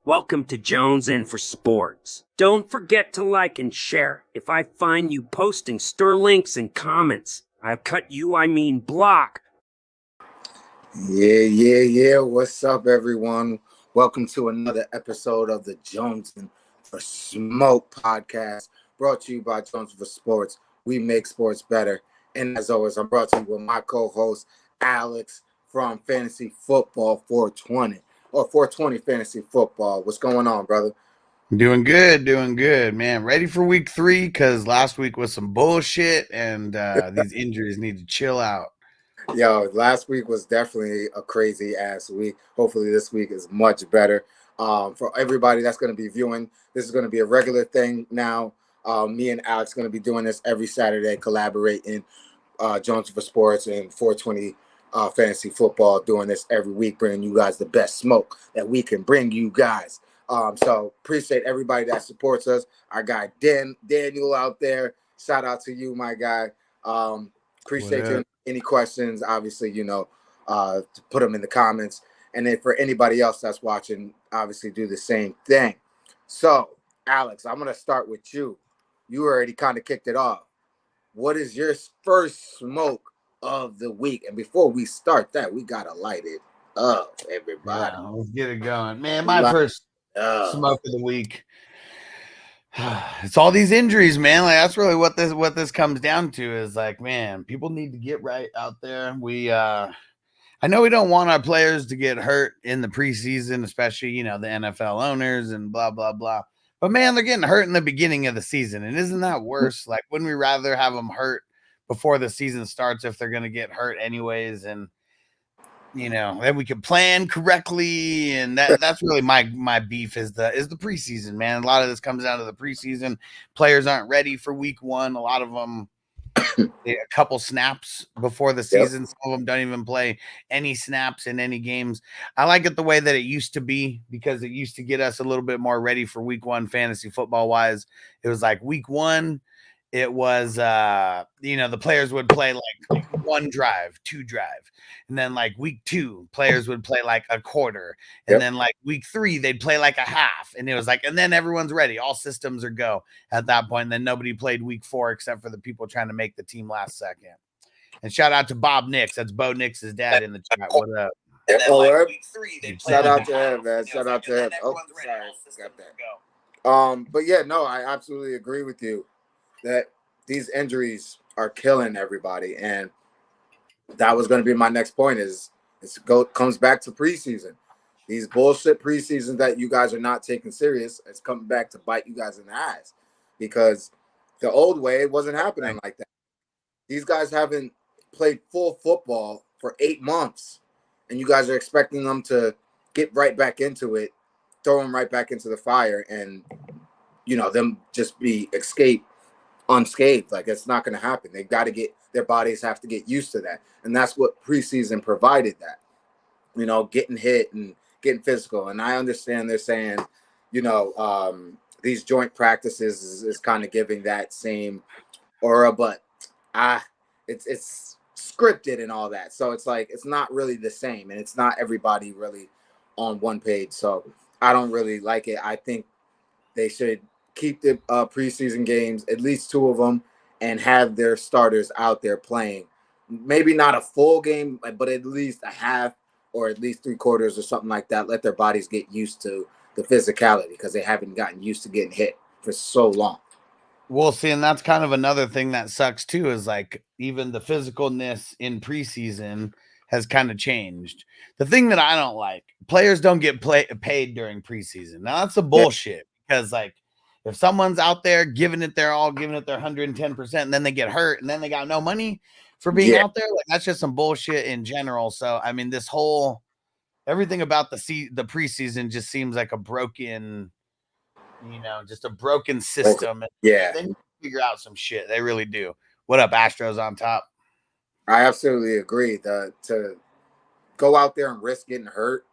Welcome to Jones in for Sports. Don't forget to like and share. If I find you posting store links and comments, I'll cut you, block. Yeah. What's up, everyone? Welcome to another episode of the Jones'NForSmoke podcast, brought to you by Jones'NForSports. We make sports better. And as always, I'm brought to you with my co-host, Alex from Fantasy Football 420, or 420 Fantasy Football. What's going on, brother? Doing good, man. Ready for week 3 because last week was some bullshit, and these injuries need to chill out. Yo, last week was definitely a crazy ass week. Hopefully this week is much better. For everybody that's going to be viewing, this is going to be a regular thing now. Me and Alex going to be doing this every Saturday, collaborating Jones for Sports and 420 Fantasy Football, doing this every week, bringing you guys the best smoke that we can bring you guys. So appreciate everybody that supports us. Our guy Daniel out there, shout out to you, my guy. Appreciate you. Any questions, obviously, to put them in the comments. And then for anybody else that's watching, obviously do the same thing. So, Alex, I'm going to start with you. You already kind of kicked it off. What is your first smoke of the week? And before we start that, we got to light it up, everybody. Yeah, let's get it going. Man, my first smoke of the week. It's all these injuries, man. Like, that's really what this comes down to is like, man, people need to get right out there. I know we don't want our players to get hurt in the preseason, especially, the NFL owners and blah, blah, blah. But man, they're getting hurt in the beginning of the season. And isn't that worse? Like, wouldn't we rather have them hurt before the season starts if they're going to get hurt anyways? And then we can plan correctly, and that's really my beef is the preseason, man. A lot of this comes down to the preseason. Players aren't ready for week 1. A lot of them a couple snaps before the season. Some of them don't even play any snaps in any games. I like it the way that it used to be because it used to get us a little bit more ready for week 1 fantasy football wise. It was like week 1. It was, the players would play like 1 drive, 2 drive. And then like week 2, players would play like a quarter. And then like week 3, they'd play like a half. And it was like, and then everyone's ready. All systems are go at that point. And then nobody played week 4 except for the people trying to make the team last second. And shout out to Bob Nix. That's Bo Nix's dad in the chat. What up? And then, like, week 3, they shout out to him, man. Shout out to him. Oh, sorry. Got that. But yeah, no, I absolutely agree with you that these injuries are killing everybody. And that was going to be my next point comes back to preseason. These bullshit preseasons that you guys are not taking serious, it's coming back to bite you guys in the ass because the old way, it wasn't happening like that. These guys haven't played full football for 8 months, and you guys are expecting them to get right back into it, throw them right back into the fire, and, them just be unscathed. Like, it's not going to happen. They've got to their bodies have to get used to that. And that's what preseason provided that, getting hit and getting physical. And I understand they're saying, these joint practices is kind of giving that same aura, but it's scripted and all that. So it's like, it's not really the same. And it's not everybody really on one page. So I don't really like it. I think they should keep the preseason games, at least 2 of them, and have their starters out there playing. Maybe not a full game, but at least a half or at least 3/4 or something like that. Let their bodies get used to the physicality because they haven't gotten used to getting hit for so long. Well, see, and that's kind of another thing that sucks too is like even the physicalness in preseason has kind of changed. The thing that I don't like, players don't get paid during preseason. Now that's a bullshit because like, if someone's out there giving it their all, giving it their 110%, and then they get hurt and then they got no money for being out there, like that's just some bullshit in general. So, I mean, everything about the preseason just seems like a broken, just a broken system. Yeah. They need to figure out some shit. They really do. What up, Astros on top? I absolutely agree. To go out there and risk getting hurt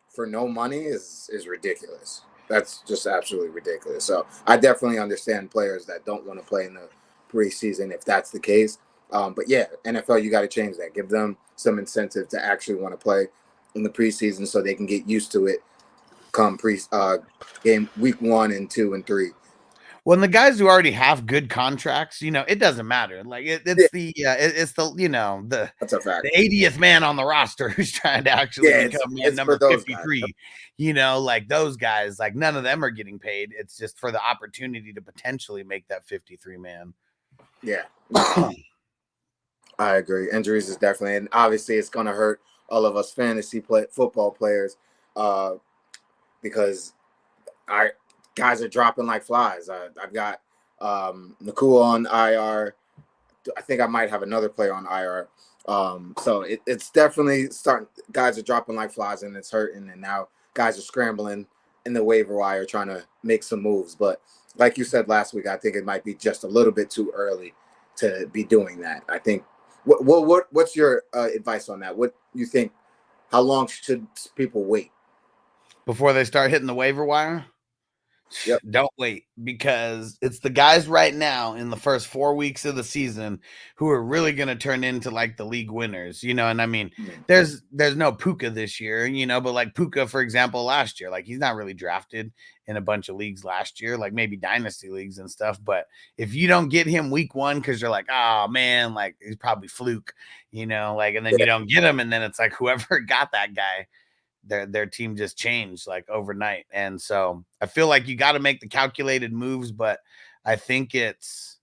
for no money is ridiculous. That's just absolutely ridiculous. So I definitely understand players that don't want to play in the preseason if that's the case. But yeah, NFL, you got to change that. Give them some incentive to actually want to play in the preseason so they can get used to it come game week 1 and 2 and 3. Well, and the guys who already have good contracts, it doesn't matter. Like it's the That's a fact. The 80th man on the roster who's trying to actually become number 53. Like those guys, like none of them are getting paid. It's just for the opportunity to potentially make that 53 man. Yeah. I agree. Injuries is definitely, and obviously it's going to hurt all of us fantasy football players because guys are dropping like flies. I've got Nakua on IR. I think I might have another player on IR. So it's definitely starting. Guys are dropping like flies, and it's hurting. And now guys are scrambling in the waiver wire trying to make some moves. But like you said last week, I think it might be just a little bit too early to be doing that. I think. What's your advice on that? What you think? How long should people wait before they start hitting the waiver wire? Yep. Don't wait, because it's the guys right now in the first 4 weeks of the season who are really going to turn into like the league winners, and I mean, there's no Puka this year, but like Puka, for example, last year, like he's not really drafted in a bunch of leagues last year, like maybe dynasty leagues and stuff. But if you don't get him week 1, because you're like, oh man, like he's probably fluke, like, and then you don't get him, and then it's like whoever got that guy, their team just changed like overnight. And so I feel like you got to make the calculated moves, but I think it's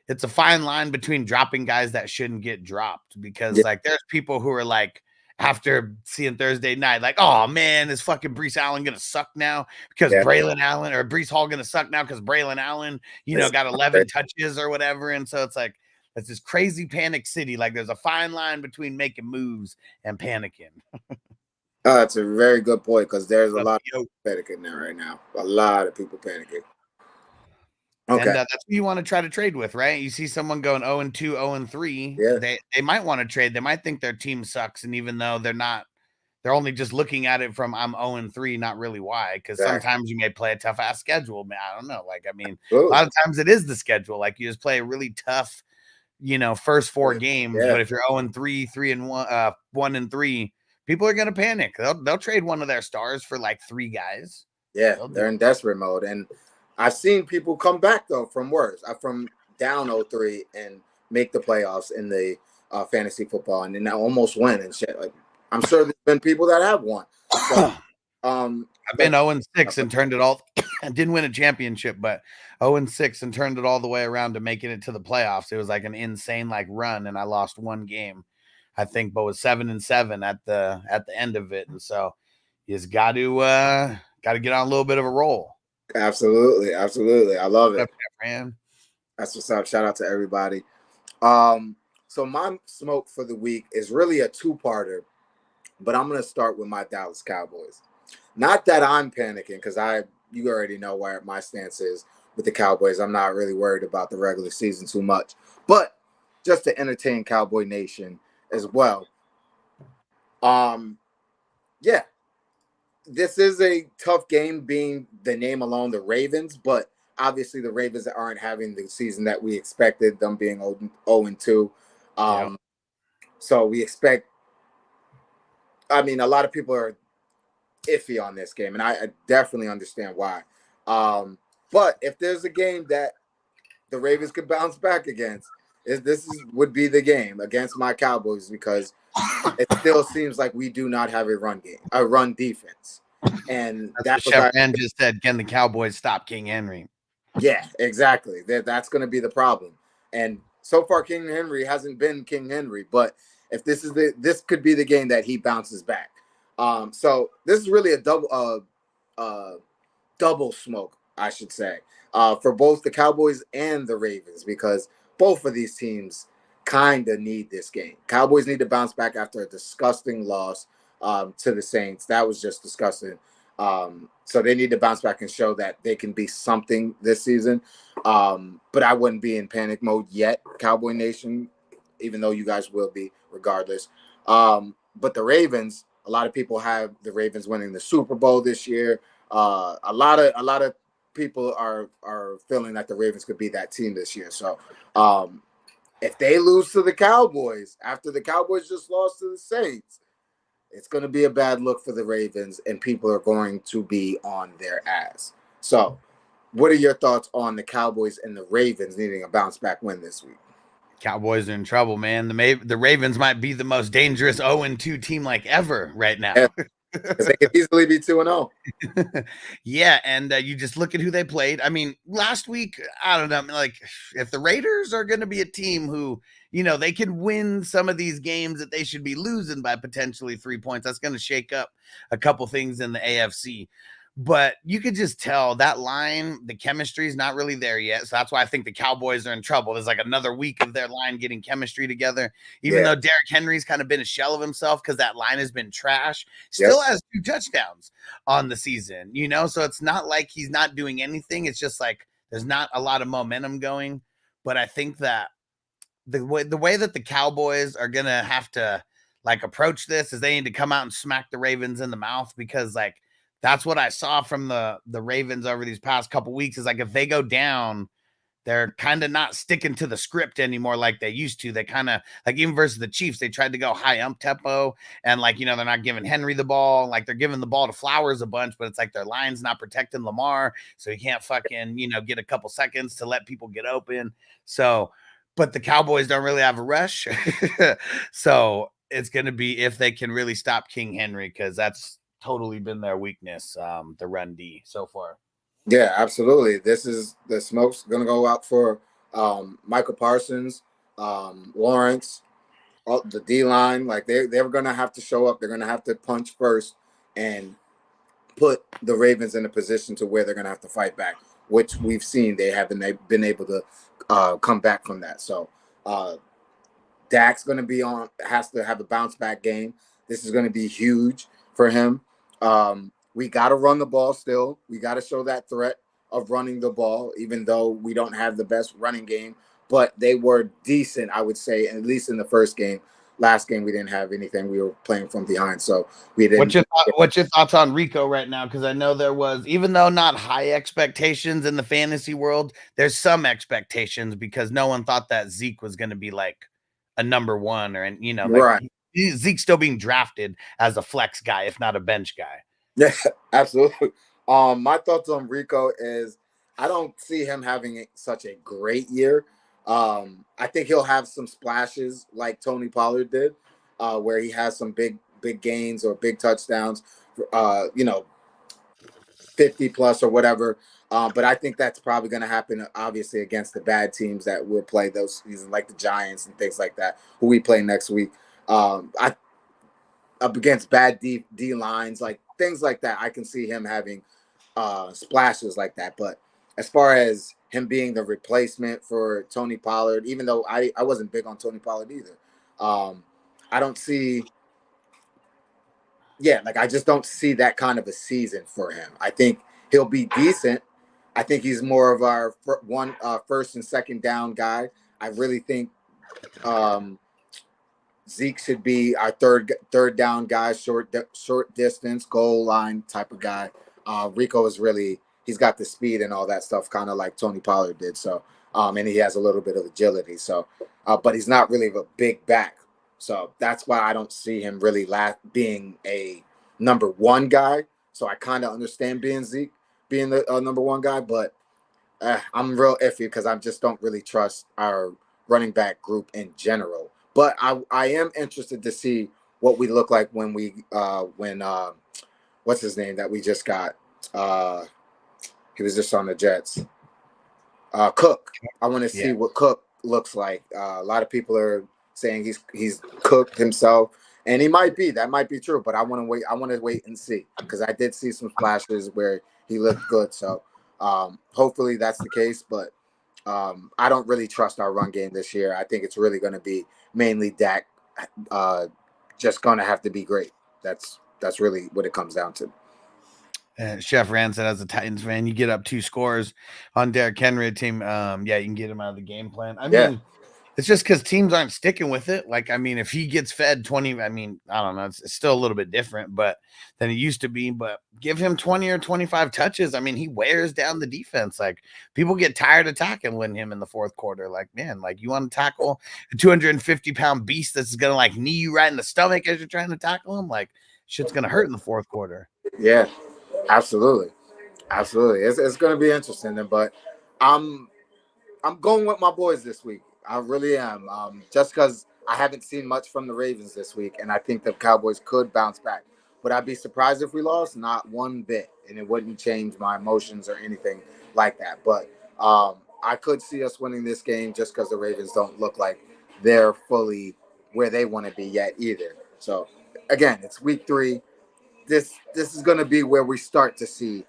a fine line between dropping guys that shouldn't get dropped, because like there's people who are like, after seeing Thursday night, like, oh man, is fucking Breece Allen gonna suck now because Braylon Allen, or Breece Hall gonna suck now because Braylon Allen, got 11 touches or whatever. And so it's like, it's this crazy panic city. Like there's a fine line between making moves and panicking. That's a very good point, because there's a lot of people panicking there right now. A lot of people panicking. Okay. And that's who you want to try to trade with, right? You see someone going 0-2, 0-3. Yeah. They might want to trade. They might think their team sucks. And even though they're not, they're only just looking at it from I'm 0-3, not really why. Because sometimes you may play a tough ass schedule. Man, I don't know. Like, I mean, a lot of times it is the schedule. Like you just play a really tough, first 4 games. Yeah. But if you're 0-3, 3-1, 1-3, people are going to panic. They'll trade one of their stars for like 3 guys. Yeah, they're in desperate mode. And I've seen people come back, though, from worse. From down 0-3 and make the playoffs in the fantasy football, and then now almost win and shit. Like, I'm sure there's been people that have won. So, I've been 0-6 and turned it all. I didn't win a championship, but 0-6 and turned it all the way around to making it to the playoffs. It was like an insane like run, and I lost 1 game, I think, but was 7-7 at the end of it. And so you just got to get on a little bit of a roll. Absolutely. I love it, man. That's what's up. Shout out to everybody. So my smoke for the week is really a 2-parter, but I'm going to start with my Dallas Cowboys. Not that I'm panicking, because you already know where my stance is with the Cowboys. I'm not really worried about the regular season too much, but just to entertain Cowboy Nation as well. Yeah. This is a tough game, being the name alone, the Ravens, but obviously the Ravens aren't having the season that we expected, them being 0-2. So we expect, I mean, a lot of people are iffy on this game, and I definitely understand why. But if there's a game that the Ravens could bounce back against, would be the game against my Cowboys, because it still seems like we do not have a run defense. And that's what Chef just said. Can the Cowboys stop King Henry? Yeah, exactly. That's going to be the problem. And so far, King Henry hasn't been King Henry. But if this could be the game that he bounces back. So this is really a double smoke, I should say, for both the Cowboys and the Ravens, because both of these teams kind of need this game. Cowboys need to bounce back after a disgusting loss to the Saints. That was just disgusting. So they need to bounce back and show that they can be something this season. But I wouldn't be in panic mode yet, Cowboy Nation, even though you guys will be regardless. But the Ravens, a lot of people have the Ravens winning the Super Bowl this year. A lot of people are feeling that the Ravens could be that team this year. So if they lose to the Cowboys after the Cowboys just lost to the Saints, It's going to be a bad look for the Ravens, and people are going to be on their ass. So, what are your thoughts on the Cowboys and the Ravens needing a bounce back win this week? Cowboys are in trouble, man. The Ravens might be the most dangerous 0-2 team like ever right now. Yeah, because they could easily be 2-0. Yeah, and you just look at who they played. I mean, last week, I don't know, like if the Raiders are going to be a team who, they can win some of these games that they should be losing by potentially 3 points, that's going to shake up a couple things in the AFC. But you could just tell that line, the chemistry is not really there yet. So that's why I think the Cowboys are in trouble. There's like another week of their line getting chemistry together, even though Derrick Henry's kind of been a shell of himself because that line has been trash. Still has 2 touchdowns on the season, so it's not like he's not doing anything. It's just like there's not a lot of momentum going. But I think that the way that the Cowboys are going to have to like approach this is they need to come out and smack the Ravens in the mouth, because like that's what I saw from the Ravens over these past couple weeks is like if they go down, they're kind of not sticking to the script anymore like they used to. They kind of like even versus the Chiefs, they tried to go high tempo and like, they're not giving Henry the ball. Like they're giving the ball to Flowers a bunch, but it's like their line's not protecting Lamar. So he can't fucking, get a couple seconds to let people get open. So, but the Cowboys don't really have a rush. So it's going to be if they can really stop King Henry, because that's totally been their weakness, the run D so far. Yeah, absolutely. This is the smoke's going to go out for Michael Parsons, Lawrence, the D line. Like they're going to have to show up. They're going to have to punch first and put the Ravens in a position to where they're going to have to fight back, which we've seen they haven't been able to come back from that. So Dak's going to be has to have a bounce back game. This is going to be huge for him. We got to run the ball still. We got to show that threat of running the ball, even though we don't have the best running game. But they were decent, I would say, at least in the first game. Last game, we didn't have anything. We were playing from behind, so we didn't. What's your thoughts on Rico right now? Because I know there was, even though not high expectations in the fantasy world, there's some expectations because no one thought that Zeke was going to be like a number one or, right. Zeke's still being drafted as a flex guy, if not a bench guy. Yeah, absolutely. My thoughts on Rico is I don't see him having such a great year. I think he'll have some splashes like Tony Pollard did, where he has some big gains or big touchdowns, 50 plus or whatever. But I think that's probably going to happen, obviously, against the bad teams that will play those seasons, like the Giants and things like that, who we play next week. Up against bad D lines, like things like that, I can see him having splashes like that. But as far as him being the replacement for Tony Pollard, even though I wasn't big on Tony Pollard either, I don't see. Yeah, like I just don't see that kind of a season for him. I think he'll be decent. I think he's more of our first and second down guy. I really think Zeke should be our third down guy, short distance, goal line type of guy. Rico is he's got the speed and all that stuff, kind of like Tony Pollard did. So, and he has a little bit of agility. So, but he's not really a big back. So that's why I don't see him really being a number one guy. So I kind of understand Zeke being the number one guy, but I'm real iffy because I just don't really trust our running back group in general. But I am interested to see what we look like when what's his name that we just got? He was just on the Jets. Cook. I want to see what Cook looks like. A lot of people are saying he's cooked himself, and he might be. That might be true, but I want to wait. I want to wait and see because I did see some flashes where he looked good. So hopefully that's the case. But I don't really trust our run game this year. I think it's really going to be mainly Dak. Just going to have to be great. That's really what it comes down to. Chef Rand said, as a Titans fan, you get up 2 scores on Derrick Henry team. You can get him out of the game plan. I mean, It's just because teams aren't sticking with it. Like, I mean, if he gets fed 20, I mean, I don't know. It's still a little bit different, but than it used to be. But give him 20 or 25 touches. I mean, he wears down the defense. Like, people get tired of tackling him in the fourth quarter. Like, man, like, you want to tackle a 250-pound beast that's going to, like, knee you right in the stomach as you're trying to tackle him? Like, shit's going to hurt in the fourth quarter. Yeah, absolutely. Absolutely. It's going to be interesting. But I'm going with my boys this week. I really am. Just because I haven't seen much from the Ravens this week, and I think the Cowboys could bounce back. Would I be surprised if we lost? Not one bit, and it wouldn't change my emotions or anything like that. But I could see us winning this game just because the Ravens don't look like they're fully where they want to be yet either. So again, it's week 3. This is going to be where we start to see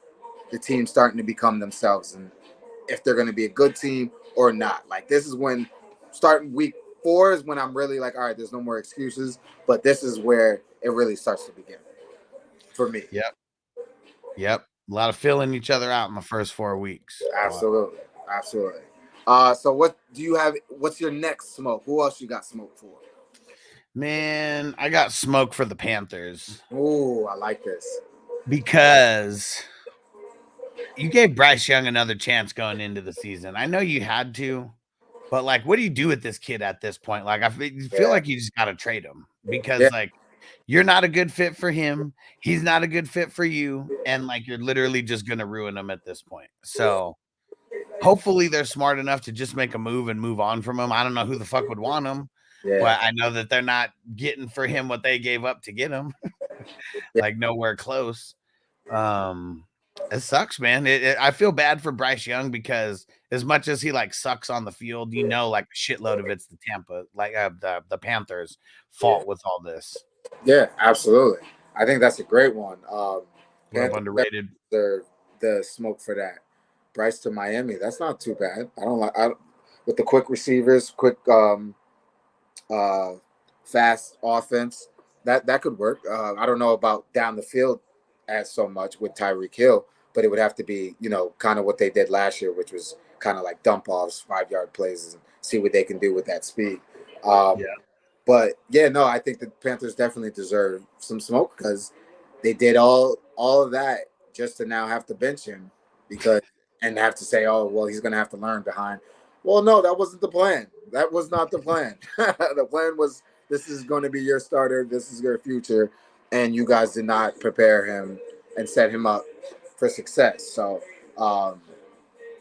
the team starting to become themselves, and if they're going to be a good team or not. Like, this is when starting week 4 is when I'm really like, all right, there's no more excuses, but this is where it really starts to begin for me. Yep. A lot of filling each other out in the first 4 weeks. Absolutely. So what do you have? What's your next smoke? Who else you got smoke for? Man, I got smoke for the Panthers. Ooh, I like this. Because you gave Bryce Young another chance going into the season. I know you had to, but like, what do you do with this kid at this point? Like, I feel like you just got to trade him because like, you're not a good fit for him. He's not a good fit for you. And like, you're literally just going to ruin him at this point. So hopefully they're smart enough to just make a move and move on from him. I don't know who the fuck would want him, but I know that they're not getting for him what they gave up to get him. Like, nowhere close. It sucks, man. I feel bad for Bryce Young because as much as he like sucks on the field, you know, like a shitload of it's the Tampa, like the Panthers' fault with all this. Yeah, absolutely. I think that's a great one. Underrated. The smoke for that. Bryce to Miami. That's not too bad. With the quick receivers, quick fast offense. That could work. I don't know about down the field as so much with Tyreek Hill, but it would have to be, kind of what they did last year, which was kind of like dump offs, 5-yard plays, and see what they can do with that speed. But yeah, no, I think the Panthers definitely deserve some smoke because they did all of that just to now have to bench him and have to say, oh, well, he's going to have to learn behind. Well, no, that wasn't the plan. That was not the plan. The plan was, this is going to be your starter. This is your future. And you guys did not prepare him and set him up for success. So,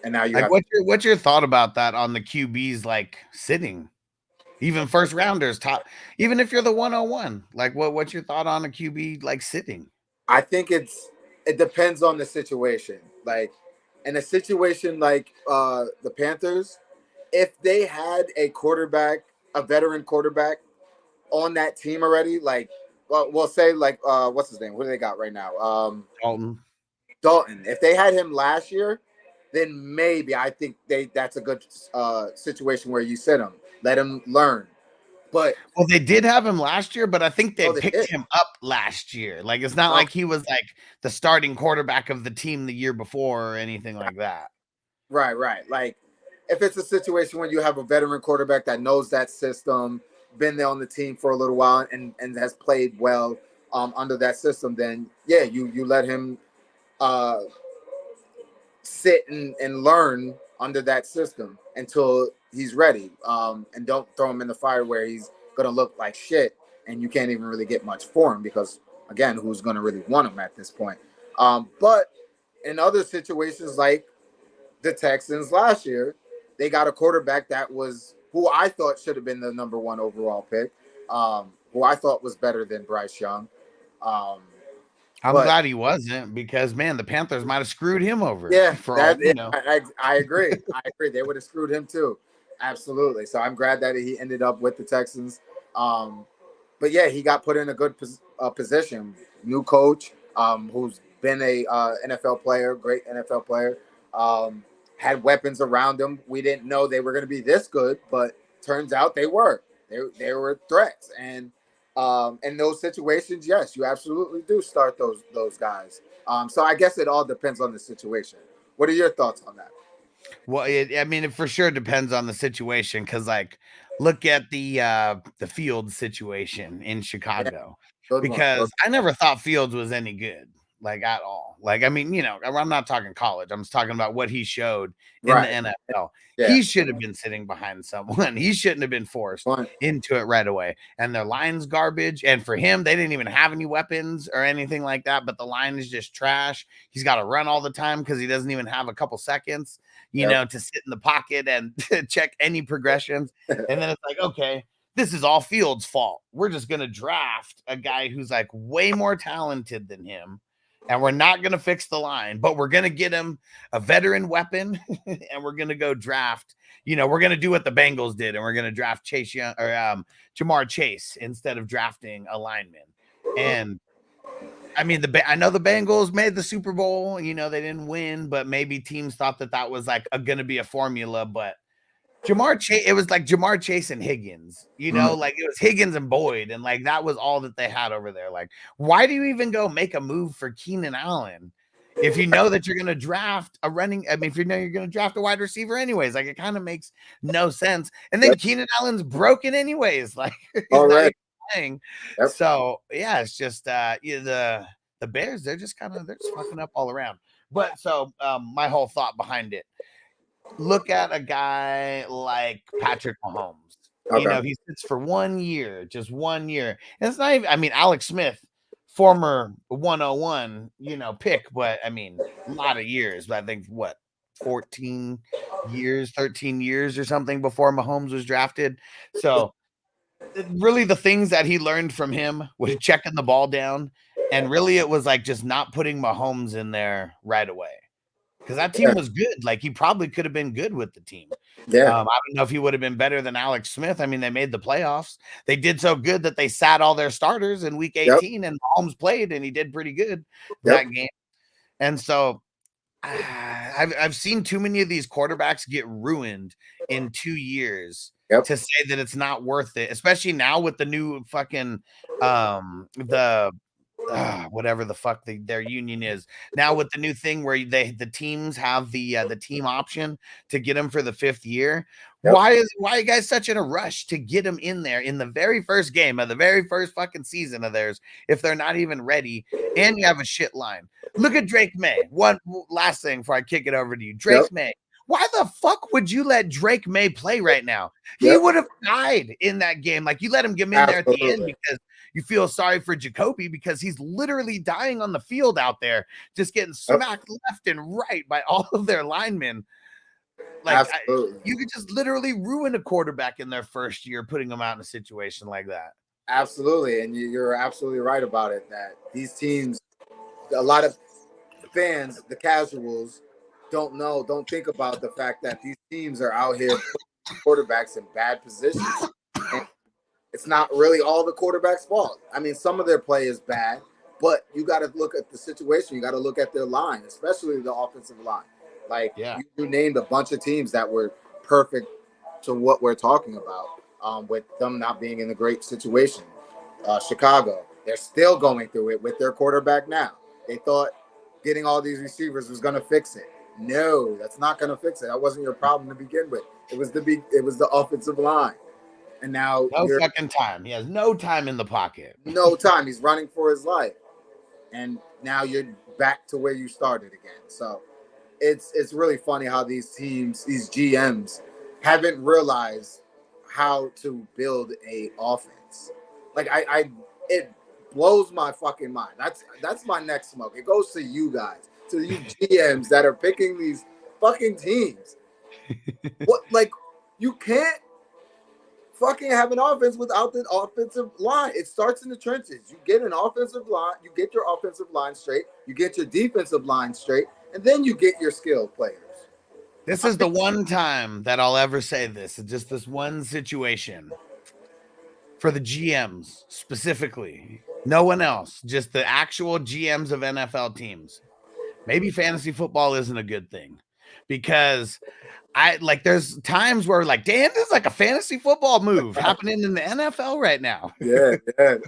and now you like, what's your thought about that on the QBs, like sitting, even first rounders, top, even if you're the 101, like what's your thought on a QB like sitting? I think it depends on the situation. Like, in a situation like the Panthers, if they had a veteran quarterback on that team already, like, we'll say like what's his name? Who do they got right now? Dalton. If they had him last year, then maybe I think that's a good situation where you sit him, let him learn. But they did have him last year, but I think they picked him up last year. Like, it's not like he was like the starting quarterback of the team the year before or anything like that. Right. Like, if it's a situation where you have a veteran quarterback that knows that system, been there on the team for a little while and has played well under that system, then yeah, you let him sit and learn under that system until he's ready, and don't throw him in the fire where he's gonna look like shit and you can't even really get much for him because, again, who's gonna really want him at this point? But in other situations like the Texans last year, they got a quarterback that was who I thought should have been the number 1 overall pick, who I thought was better than Bryce Young. I'm glad he wasn't because, man, the Panthers might have screwed him over. Yeah, I agree. I agree. They would have screwed him too. Absolutely. So I'm glad that he ended up with the Texans. But yeah, he got put in a good position. New coach, who's been a NFL player, great NFL player, had weapons around him. We didn't know they were going to be this good, but turns out they were. They were threats. And in those situations, yes, you absolutely do start those guys. So I guess it all depends on the situation. What are your thoughts on that? Well, it for sure depends on the situation because, like, look at the Fields situation in Chicago, because Good I never thought Fields was any good, like at all. Like, I mean, I'm not talking college. I'm just talking about what he showed in the NFL. Yeah. He should have been sitting behind someone. He shouldn't have been forced into it right away. And their line's garbage. And for him, they didn't even have any weapons or anything like that. But the line is just trash. He's got to run all the time because he doesn't even have a couple seconds, to sit in the pocket and check any progressions. And then it's like, okay, this is all Fields' fault. We're just going to draft a guy who's like way more talented than him. And we're not going to fix the line, but we're going to get him a veteran weapon, and we're going to go draft. We're going to do what the Bengals did, and we're going to draft Jamar Chase instead of drafting a lineman. And I mean, I know the Bengals made the Super Bowl. They didn't win, but maybe teams thought that was like going to be a formula. But Jamar Chase, it was like Jamar Chase and Higgins, like it was Higgins and Boyd, and like that was all that they had over there. Like, why do you even go make a move for Keenan Allen if you know that you're going to draft a running? I mean, if you know you're going to draft a wide receiver anyways, like it kind of makes no sense. And then Keenan Allen's broken anyways, like he's not even playing. So yeah, it's just the Bears, they're just fucking up all around. But so my whole thought behind it. Look at a guy like Patrick Mahomes. He sits for 1 year, just 1 year. And it's not even, I mean, Alex Smith, former 101, pick, but I mean, a lot of years. But I think 13 years or something before Mahomes was drafted. So really the things that he learned from him was checking the ball down. And really it was like just not putting Mahomes in there right away. Because that team was good. Like, he probably could have been good with the team. Yeah. I don't know if he would have been better than Alex Smith. I mean, they made the playoffs. They did so good that they sat all their starters in week 18, and Mahomes played, and he did pretty good that game. And so I've seen too many of these quarterbacks get ruined in 2 years to say that it's not worth it, especially now with the new fucking whatever the fuck their union is now, with the new thing where the teams have the team option to get them for the 5th year. Why are you guys such in a rush to get them in there in the very first game of the very first fucking season of theirs if they're not even ready and you have a shit line? Look at Drake May. One last thing before I kick it over to you. Drake May. Why the fuck would you let Drake May play right now? He would have died in that game. Like, you let him get in there at the end because you feel sorry for Jacoby, because he's literally dying on the field out there, just getting smacked left and right by all of their linemen. Like, you could just literally ruin a quarterback in their first year, putting them out in a situation like that. Absolutely. And you're absolutely right about it, that these teams, a lot of fans, the casuals, don't think about the fact that these teams are out here putting quarterbacks in bad positions. And it's not really all the quarterback's fault. I mean, some of their play is bad, but you got to look at the situation. You got to look at their line, especially the offensive line. Like, you named a bunch of teams that were perfect to what we're talking about, with them not being in a great situation. Chicago, they're still going through it with their quarterback now. They thought getting all these receivers was going to fix it. No, that's not going to fix it. That wasn't your problem to begin with. It was the offensive line. And now no fucking time. He has no time in the pocket. No time. He's running for his life. And now you're back to where you started again. So it's really funny how these teams, these GMs, haven't realized how to build a offense. Like, it blows my fucking mind. That's my next smoke. It goes to you guys, to you GMs that are picking these fucking teams. Like, you can't fucking have an offense without the offensive line. It starts in the trenches. You get an offensive line, you get your offensive line straight, you get your defensive line straight, and then you get your skilled players. This is the one time that I'll ever say this. It's just this one situation for the GMs specifically. No one else, just the actual GMs of NFL teams. Maybe fantasy football isn't a good thing, because there's times where damn, this is like a fantasy football move happening in the NFL right now. Yeah,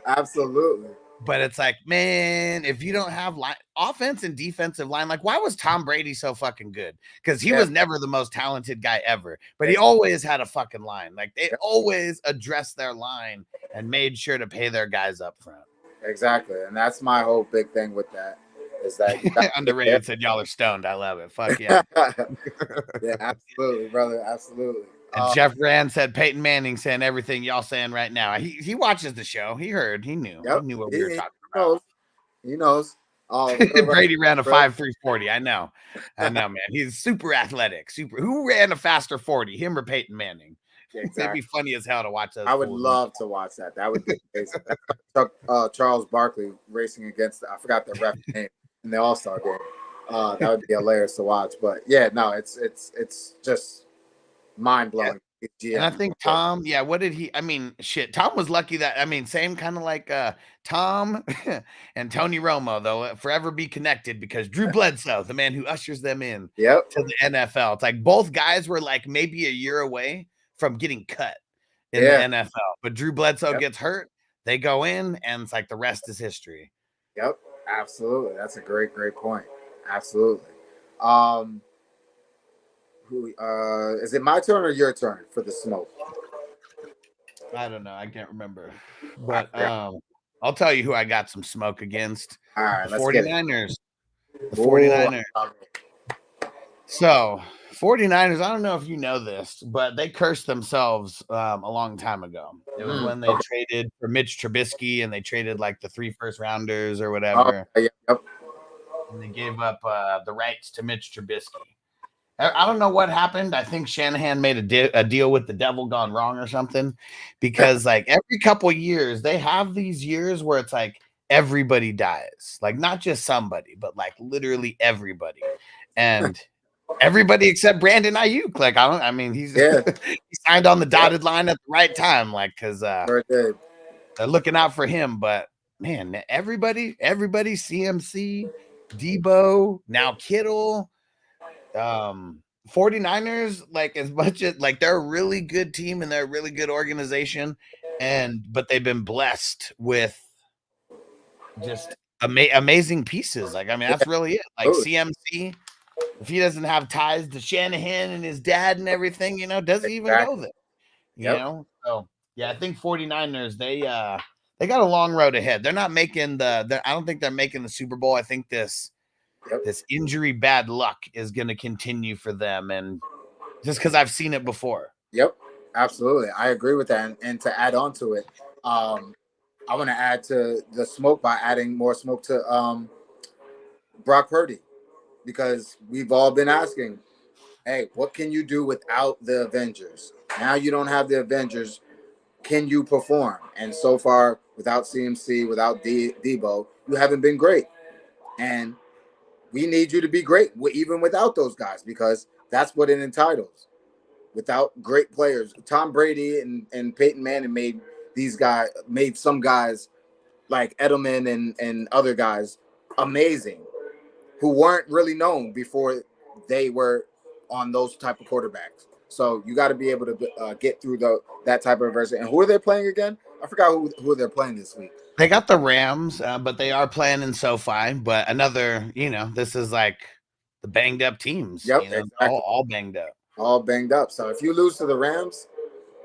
absolutely. But it's like, man, if you don't have offense and defensive line, like why was Tom Brady so fucking good? Because he was never the most talented guy ever, but he always had a fucking line. Like they always addressed their line and made sure to pay their guys up front. Exactly. And that's my whole big thing with that is that Underrated said y'all are stoned. I love it. Fuck yeah. Yeah, absolutely, brother. Absolutely. And Jeff Rand said Peyton Manning saying everything y'all saying right now. He watches the show. He heard. He knew. He knew what we were talking about. He knows. Brady ran a 5.340. I know, man. He's super athletic. Who ran a faster 40? Him or Peyton Manning? Yeah, exactly. It'd be funny as hell to watch those. I would love to watch that. That would be amazing. Charles Barkley racing against I forgot the ref name in the All-Star game. That would be hilarious to watch. But yeah, no, it's just mind-blowing. Yeah. And I think Tom, what did he? I mean, shit. Tom was lucky that same kind of like Tom and Tony Romo, though, forever be connected because Drew Bledsoe, the man who ushers them in to the NFL. It's like both guys were like maybe a year away from getting cut in the NFL, but Drew Bledsoe gets hurt. They go in, and it's like the rest is history. Yep, absolutely. That's a great point. Absolutely. Is it my turn or your turn for the smoke? I don't know. I can't remember. But I'll tell you who I got some smoke against. All right, the 49ers. The 49ers. So 49ers, I don't know if you know this, but they cursed themselves a long time ago. It was when they traded for Mitch Trubisky and they traded like the 3 first-rounders or whatever. Yep. And they gave up the rights to Mitch Trubisky. I don't know what happened. I think Shanahan made a deal with the devil gone wrong or something, because like every couple of years they have these years where it's like everybody dies, like not just somebody, but like literally everybody, and everybody except Brandon Ayuk. Like he's he signed on the dotted line at the right time, like because they're looking out for him. But man, everybody, CMC, Debo, now Kittle. 49ers, like as much as like they're a really good team and they're a really good organization, but they've been blessed with just amazing pieces. Like that's really it. Like CMC, if he doesn't have ties to Shanahan and his dad and everything, doesn't even go there. You know, so I think 49ers they got a long road ahead. They're not making I don't think they're making the Super Bowl. I think this injury bad luck is going to continue for them, and just because I've seen it before. Yep, absolutely, I agree with that. And to add on to it, I want to add to the smoke by adding more smoke to Brock Purdy, because we've all been asking, hey, what can you do without the Avengers? Now you don't have the Avengers. Can you perform? And so far, without CMC, without Debo, you haven't been great. And we need you to be great, even without those guys, because that's what it entitles. Without great players, Tom Brady and Peyton Manning made some guys like Edelman and other guys amazing, who weren't really known before they were on those type of quarterbacks. So you got to be able to get through that type of adversity. And who are they playing again? I forgot who they're playing this week. They got the Rams, but they are playing in SoFi. But another, this is like the banged up teams. Yep, exactly. all banged up. All banged up. So if you lose to the Rams,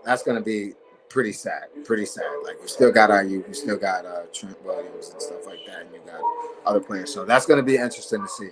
that's going to be pretty sad. Pretty sad. Like you still got IU, you still got Trent Williams and stuff like that, and you got other players. So that's going to be interesting to see.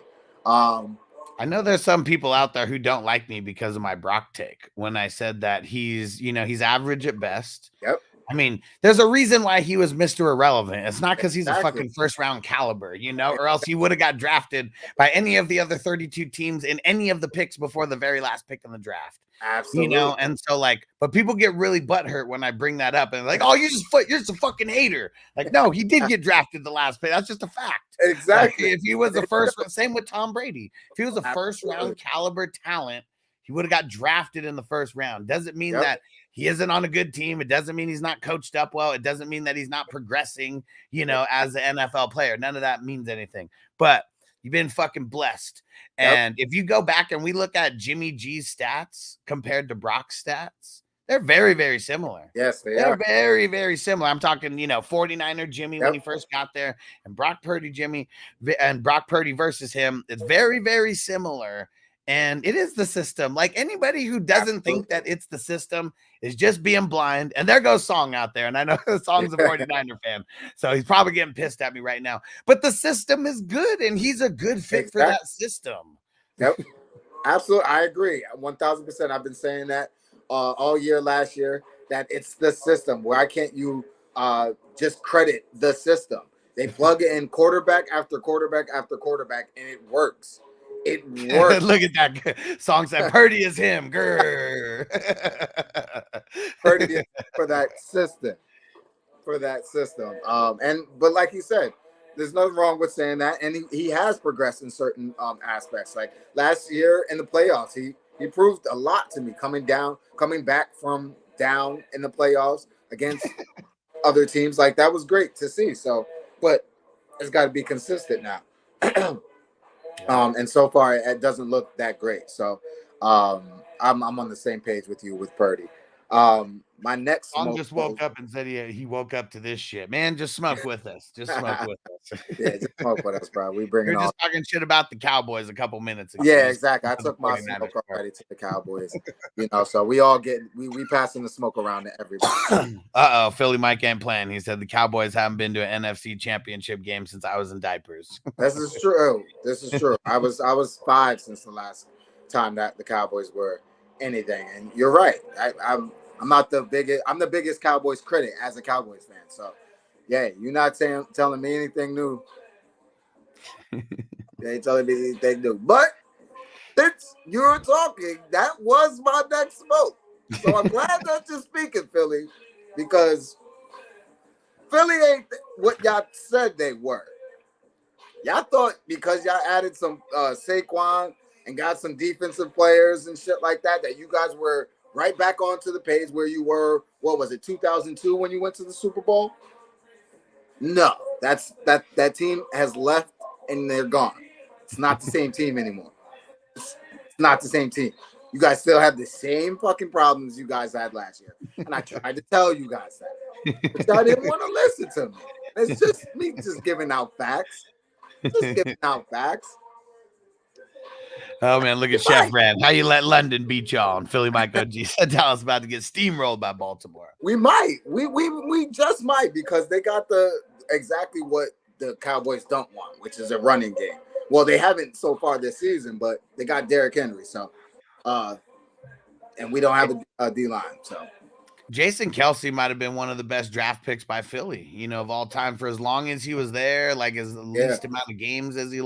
I know there's some people out there who don't like me because of my Brock take when I said that he's average at best. Yep. I mean, there's a reason why he was Mr. Irrelevant. It's not because he's a fucking first round caliber, or else he would have got drafted by any of the other 32 teams in any of the picks before the very last pick in the draft. Absolutely. And so like, but people get really butthurt when I bring that up and like, oh, you're just a fucking hater. Like, no, he did get drafted the last pick. That's just a fact. Exactly. Like, if he was the first, same with Tom Brady. If he was a first round caliber talent, he would have got drafted in the first round. Doesn't mean that he isn't on a good team. It doesn't mean he's not coached up well. It doesn't mean that he's not progressing, as an NFL player. None of that means anything. But you've been fucking blessed. And if you go back and we look at Jimmy G's stats compared to Brock's stats, They're very, very similar. Yes, They're very, very similar. I'm talking, 49er Jimmy when he Yep. first got there, and Brock Purdy Jimmy, and Brock Purdy versus him. It's very, very similar. And it is the system. Like, anybody who doesn't think that it's the system is just being blind. And there goes Song out there. And I know Song's a 49er fan, so he's probably getting pissed at me right now. But the system is good, and he's a good fit for that system. Yep. Absolutely. I agree. 1,000%. I've been saying that all year last year, that it's the system. Why can't you just credit the system? They plug in quarterback after quarterback after quarterback, and it works. It works. Look at that Song said, Purdy is him. Grr. Purdy is for that system. For that system. But like you said, there's nothing wrong with saying that, and he has progressed in certain aspects. Like last year in the playoffs, he proved a lot to me coming back from down in the playoffs against other teams. Like that was great to see. So, but it's got to be consistent now. And so far it doesn't look that great. So, I'm on the same page with you with Purdy. My next Song just woke up and said he woke up to this shit. Man, just smoke with us. Just smoke with us. Yeah, just smoke with us, bro. We bring it on. We're just talking shit about the Cowboys a couple minutes ago. Yeah, exactly. I took my smoke already to the Cowboys. So we all we passing the smoke around to everybody. Philly Mike ain't playing. He said the Cowboys haven't been to an NFC championship game since I was in diapers. This is true. I was 5 since the last time that the Cowboys were anything. And you're right. I'm not the biggest. I'm the biggest Cowboys critic as a Cowboys fan. So, yeah, you're not telling me anything new. They ain't telling me anything new. But since you're talking, that was my next smoke. So I'm glad that you're speaking, Philly, because Philly ain't what y'all said they were. Y'all thought because y'all added some Saquon and got some defensive players and shit like that you guys were right back onto the page where you were, what was it, 2002 when you went to the Super Bowl? No, that team has left and they're gone. It's not the same team anymore. It's not the same team. You guys still have the same fucking problems you guys had last year. And I tried to tell you guys that. But y'all didn't want to listen to me. It's just me just giving out facts. Just giving out facts. Oh man, look at Chef Brad. How you let London beat y'all? And Philly Mike OG said Dallas about to get steamrolled by Baltimore. We might. We just might, because they got exactly what the Cowboys don't want, which is a running game. Well, they haven't so far this season, but they got Derrick Henry. So, and we don't have a D-line. So, Jason Kelce might have been one of the best draft picks by Philly, of all time, for as long as he was there, like as the least amount of games as he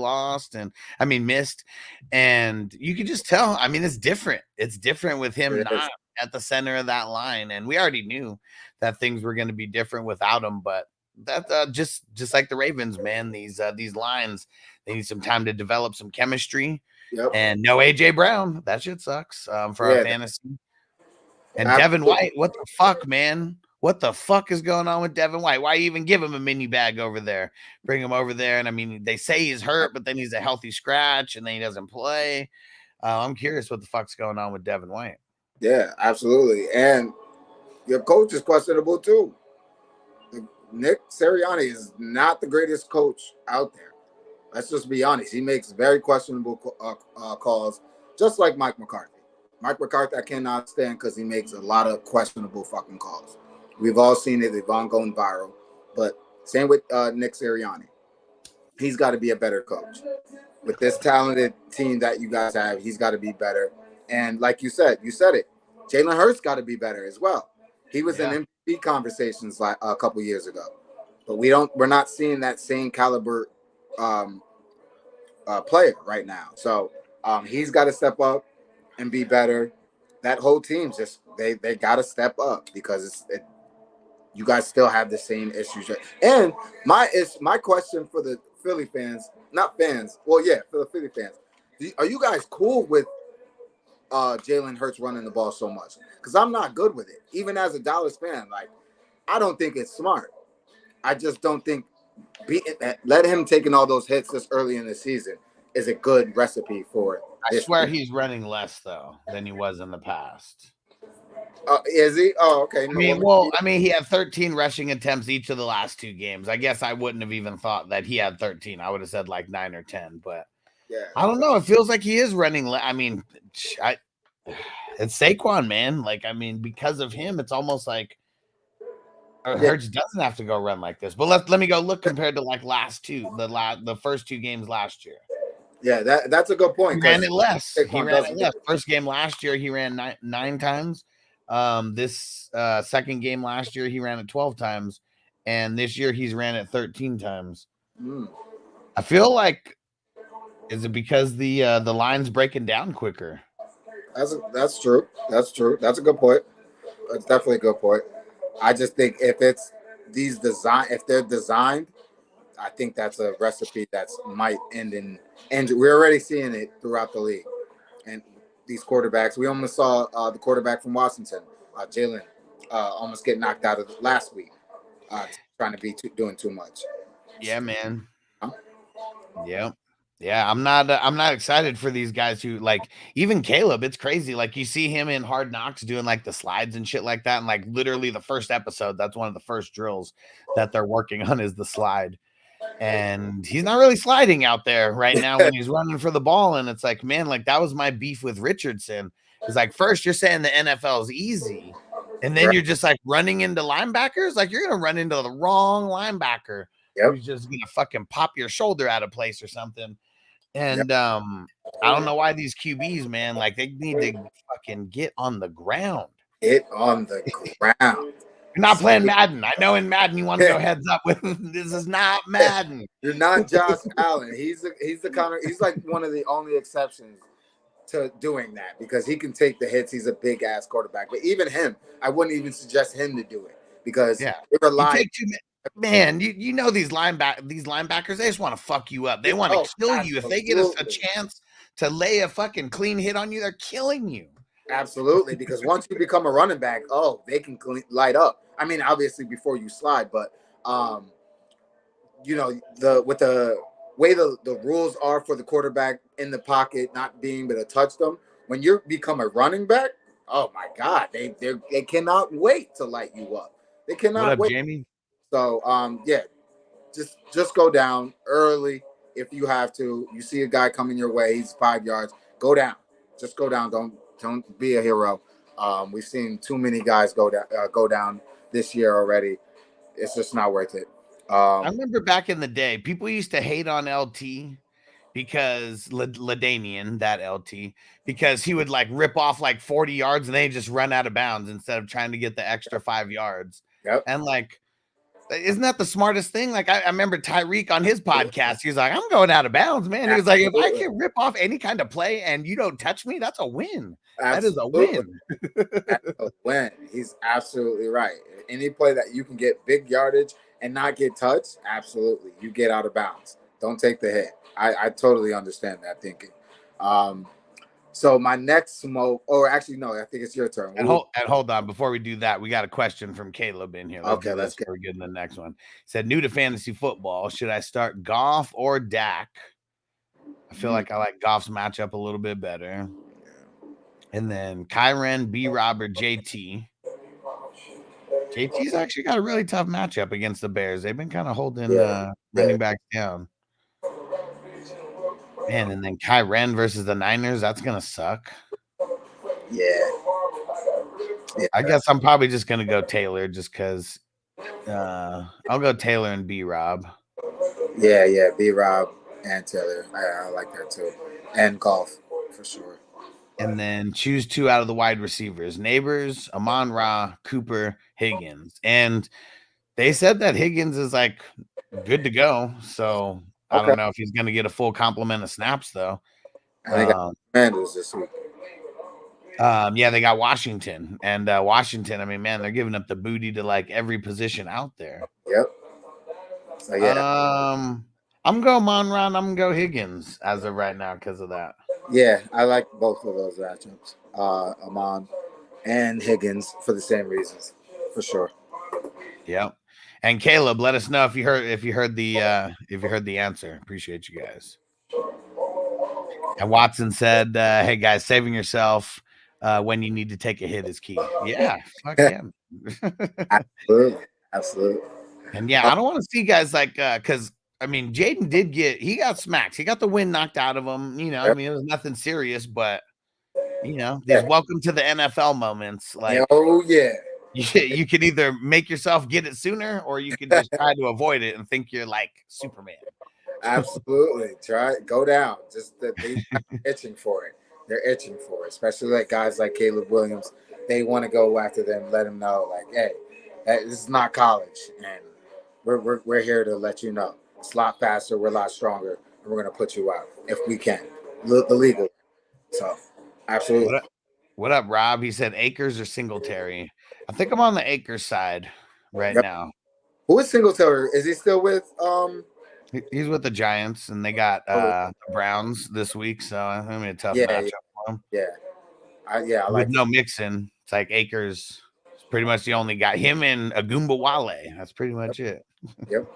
missed. And you could just tell, it's different. It's different with him not at the center of that line. And we already knew that things were going to be different without him, but that just like the Ravens, man, these lines, they need some time to develop some chemistry. Yep. And no AJ Brown. That shit sucks for our fantasy. And Devin White, what the fuck, man? What the fuck is going on with Devin White? Why even give him a mini bag over there? Bring him over there. And they say he's hurt, but then he's a healthy scratch and then he doesn't play. I'm curious what the fuck's going on with Devin White. Yeah, absolutely. And your coach is questionable too. Nick Sirianni is not the greatest coach out there. Let's just be honest. He makes very questionable calls, just like Mike McCarthy. Mike McCarthy, I cannot stand because he makes a lot of questionable fucking calls. We've all seen it. They've all going viral. But same with Nick Sirianni. He's got to be a better coach. With this talented team that you guys have, he's got to be better. And like you said it. Jalen Hurts got to be better as well. He was in MVP conversations like a couple years ago. But we're not seeing that same caliber player right now. So he's got to step up and be better. That whole team they got to step up, because you guys still have the same issues. And my question for the Philly fans, not fans, for the Philly fans, are you guys cool with Jalen Hurts running the ball so much? Because I'm not good with it. Even as a Dallas fan, like, I don't think it's smart. I just don't think let him taking all those hits this early in the season is a good recipe for it. I swear he's running less though than he was in the past. Is he? Oh, okay. He had 13 rushing attempts each of the last 2 games. I guess I wouldn't have even thought that he had 13. I would have said like 9 or 10, but yeah, I don't know. It feels like he is running. It's Saquon, man. Like, I mean, because of him, it's almost like Hurts doesn't have to go run like this. But let me go look compared to like the first 2 games last year. Yeah, that's a good point. He ran it less. First game last year, he ran nine times. This second game last year, he ran it 12 times, and this year he's ran it 13 times. I feel like, is it because the line's breaking down quicker? That's true. That's true. That's a good point. That's definitely a good point. I just think if they're designed, I think that's a recipe that might end in injury. We're already seeing it throughout the league, and these quarterbacks. We almost saw the quarterback from Washington, Jalen, almost get knocked out of last week, trying to be doing too much. Yeah, man. Huh? Yeah. I'm not excited for these guys who, like, even Caleb. It's crazy. Like, you see him in Hard Knocks doing like the slides and shit like that, and like literally the first episode, that's one of the first drills that they're working on is the slide. And he's not really sliding out there right now when he's running for the ball. And it's like, man, like that was my beef with Richardson. It's like, first you're saying the NFL is easy, and then you're just like running into linebackers. Like, you're gonna run into the wrong linebacker. Who's just gonna fucking pop your shoulder out of place or something. And I don't know why these QBs, man, like they need to fucking get on the ground. Get on the ground. You're not playing Madden. I know in Madden you want to go heads up with this is not Madden. You're not Josh Allen. He's like one of the only exceptions to doing that because he can take the hits. He's a big ass quarterback. But even him, I wouldn't even suggest him to do it because it relies. Man, you know these linebackers, they just want to fuck you up. They want to kill you. If they get a chance to lay a fucking clean hit on you, they're killing you. Absolutely, because once you become a running back, they can light up. I mean, obviously before you slide, but with the way the rules are for the quarterback in the pocket, not being able to touch them, when you become a running back, oh my God, they cannot wait to light you up. They cannot what up, wait. Jamie? So just go down early if you have to. You see a guy coming your way, he's 5 yards, go down. Just go down. Don't be a hero. We've seen too many guys go down this year already. It's just not worth it. I remember back in the day, people used to hate on LT because LaDainian, that LT, because he would like rip off like 40 yards and they just run out of bounds instead of trying to get the extra 5 yards. Yep. And like, isn't that the smartest thing? Like, I remember Tyreek on his podcast. He was like, I'm going out of bounds, man. He was like, if I can rip off any kind of play and you don't touch me, that's a win. Absolutely. That is a win. That's a win. He's absolutely right. Any play that you can get big yardage and not get touched, absolutely. You get out of bounds. Don't take the hit. I totally understand that thinking. So my next smoke, or actually, no, I think it's your turn. And hold on. Before we do that, we got a question from Caleb in here. Let's get the next one. He said, new to fantasy football, should I start Goff or Dak? I feel like I like Goff's matchup a little bit better. And then Kyren, B-Rob, or JT. JT's actually got a really tough matchup against the Bears. They've been kind of holding running backs down. Man, and then Kyren versus the Niners, that's going to suck. Yeah. I guess I'm probably just going to go Taylor just because I'll go Taylor and B-Rob. Yeah, B-Rob and Taylor. I like that too. And Golf, for sure. And then choose 2 out of the wide receivers. Neighbors, Amon-Ra, Cooper, Higgins. And they said that Higgins is like good to go. So I don't know if he's going to get a full complement of snaps, though. They got Commanders this week. They got Washington. And Washington, I mean, man, they're giving up the booty to like every position out there. Yep. So, I'm going Amon-Ra and I'm going to go Higgins as of right now because of that. Yeah, I like both of those matchups. Amon and Higgins for the same reasons, for sure. Yep. And Caleb, let us know if you heard the answer. Appreciate you guys. And Watson said, "Hey guys, saving yourself when you need to take a hit is key. Yeah, fuck yeah. Absolutely. And yeah, I don't want to see guys like because I mean Jaden he got smacked. He got the wind knocked out of him. You know, I mean it was nothing serious, but you know, these welcome to the NFL moments. Like, oh yeah. You can either make yourself get it sooner, or you can just try to avoid it and think you're like Superman. Absolutely. Go down. Just they're itching for it. They're itching for it, especially like guys like Caleb Williams. They want to go after them, let them know, like, hey, this is not college, and we're here to let you know it's a lot faster, we're a lot stronger, and we're gonna put you out if we can, the legal. So, absolutely. What up, Rob? He said Akers or Singletary. I think I'm on the Akers side right now. Who is Singletary? Is he still with He's with the Giants, and they got the Browns this week, so I think it'll be a tough matchup for him. Yeah, I like with no Mixon. It's like Akers is pretty much the only guy. Him and Agumba Wale. That's pretty much it. Yep.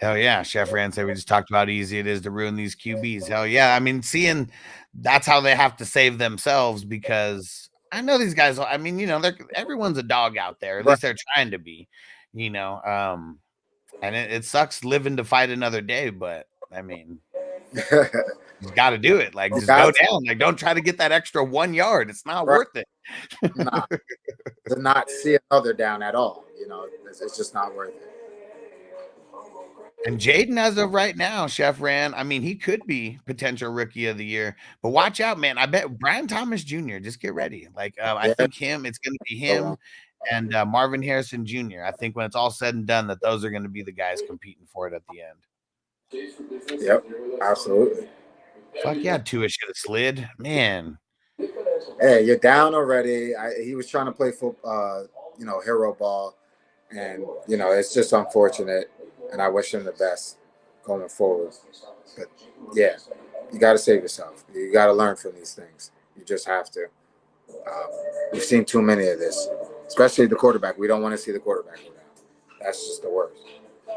Hell yeah, Chef Rand said we just talked about how easy it is to ruin these QBs. Hell yeah. I mean, seeing that's how they have to save themselves, because I know these guys, I mean, you know, everyone's a dog out there. At least they're trying to be, you know. And it sucks living to fight another day, but I mean, you got to do it. Like, just go down. Like, don't try to get that extra 1 yard. It's not worth it. To not see another down at all. You know, it's just not worth it. And Jaden, as of right now, Chef Ran, I mean, he could be potential rookie of the year, but watch out, man. I bet Brian Thomas Jr., just get ready. Like, I think it's going to be him and Marvin Harrison Jr. I think when it's all said and done, that those are going to be the guys competing for it at the end. Yep, absolutely. Fuck yeah, Tua should have slid, man. Hey, you're down already. He was trying to play hero ball, and you know it's just unfortunate. And I wish him the best going forward. But yeah, you got to save yourself. You got to learn from these things. You just have to. We've seen too many of this, especially the quarterback. We don't want to see the quarterback go down. That's just the worst,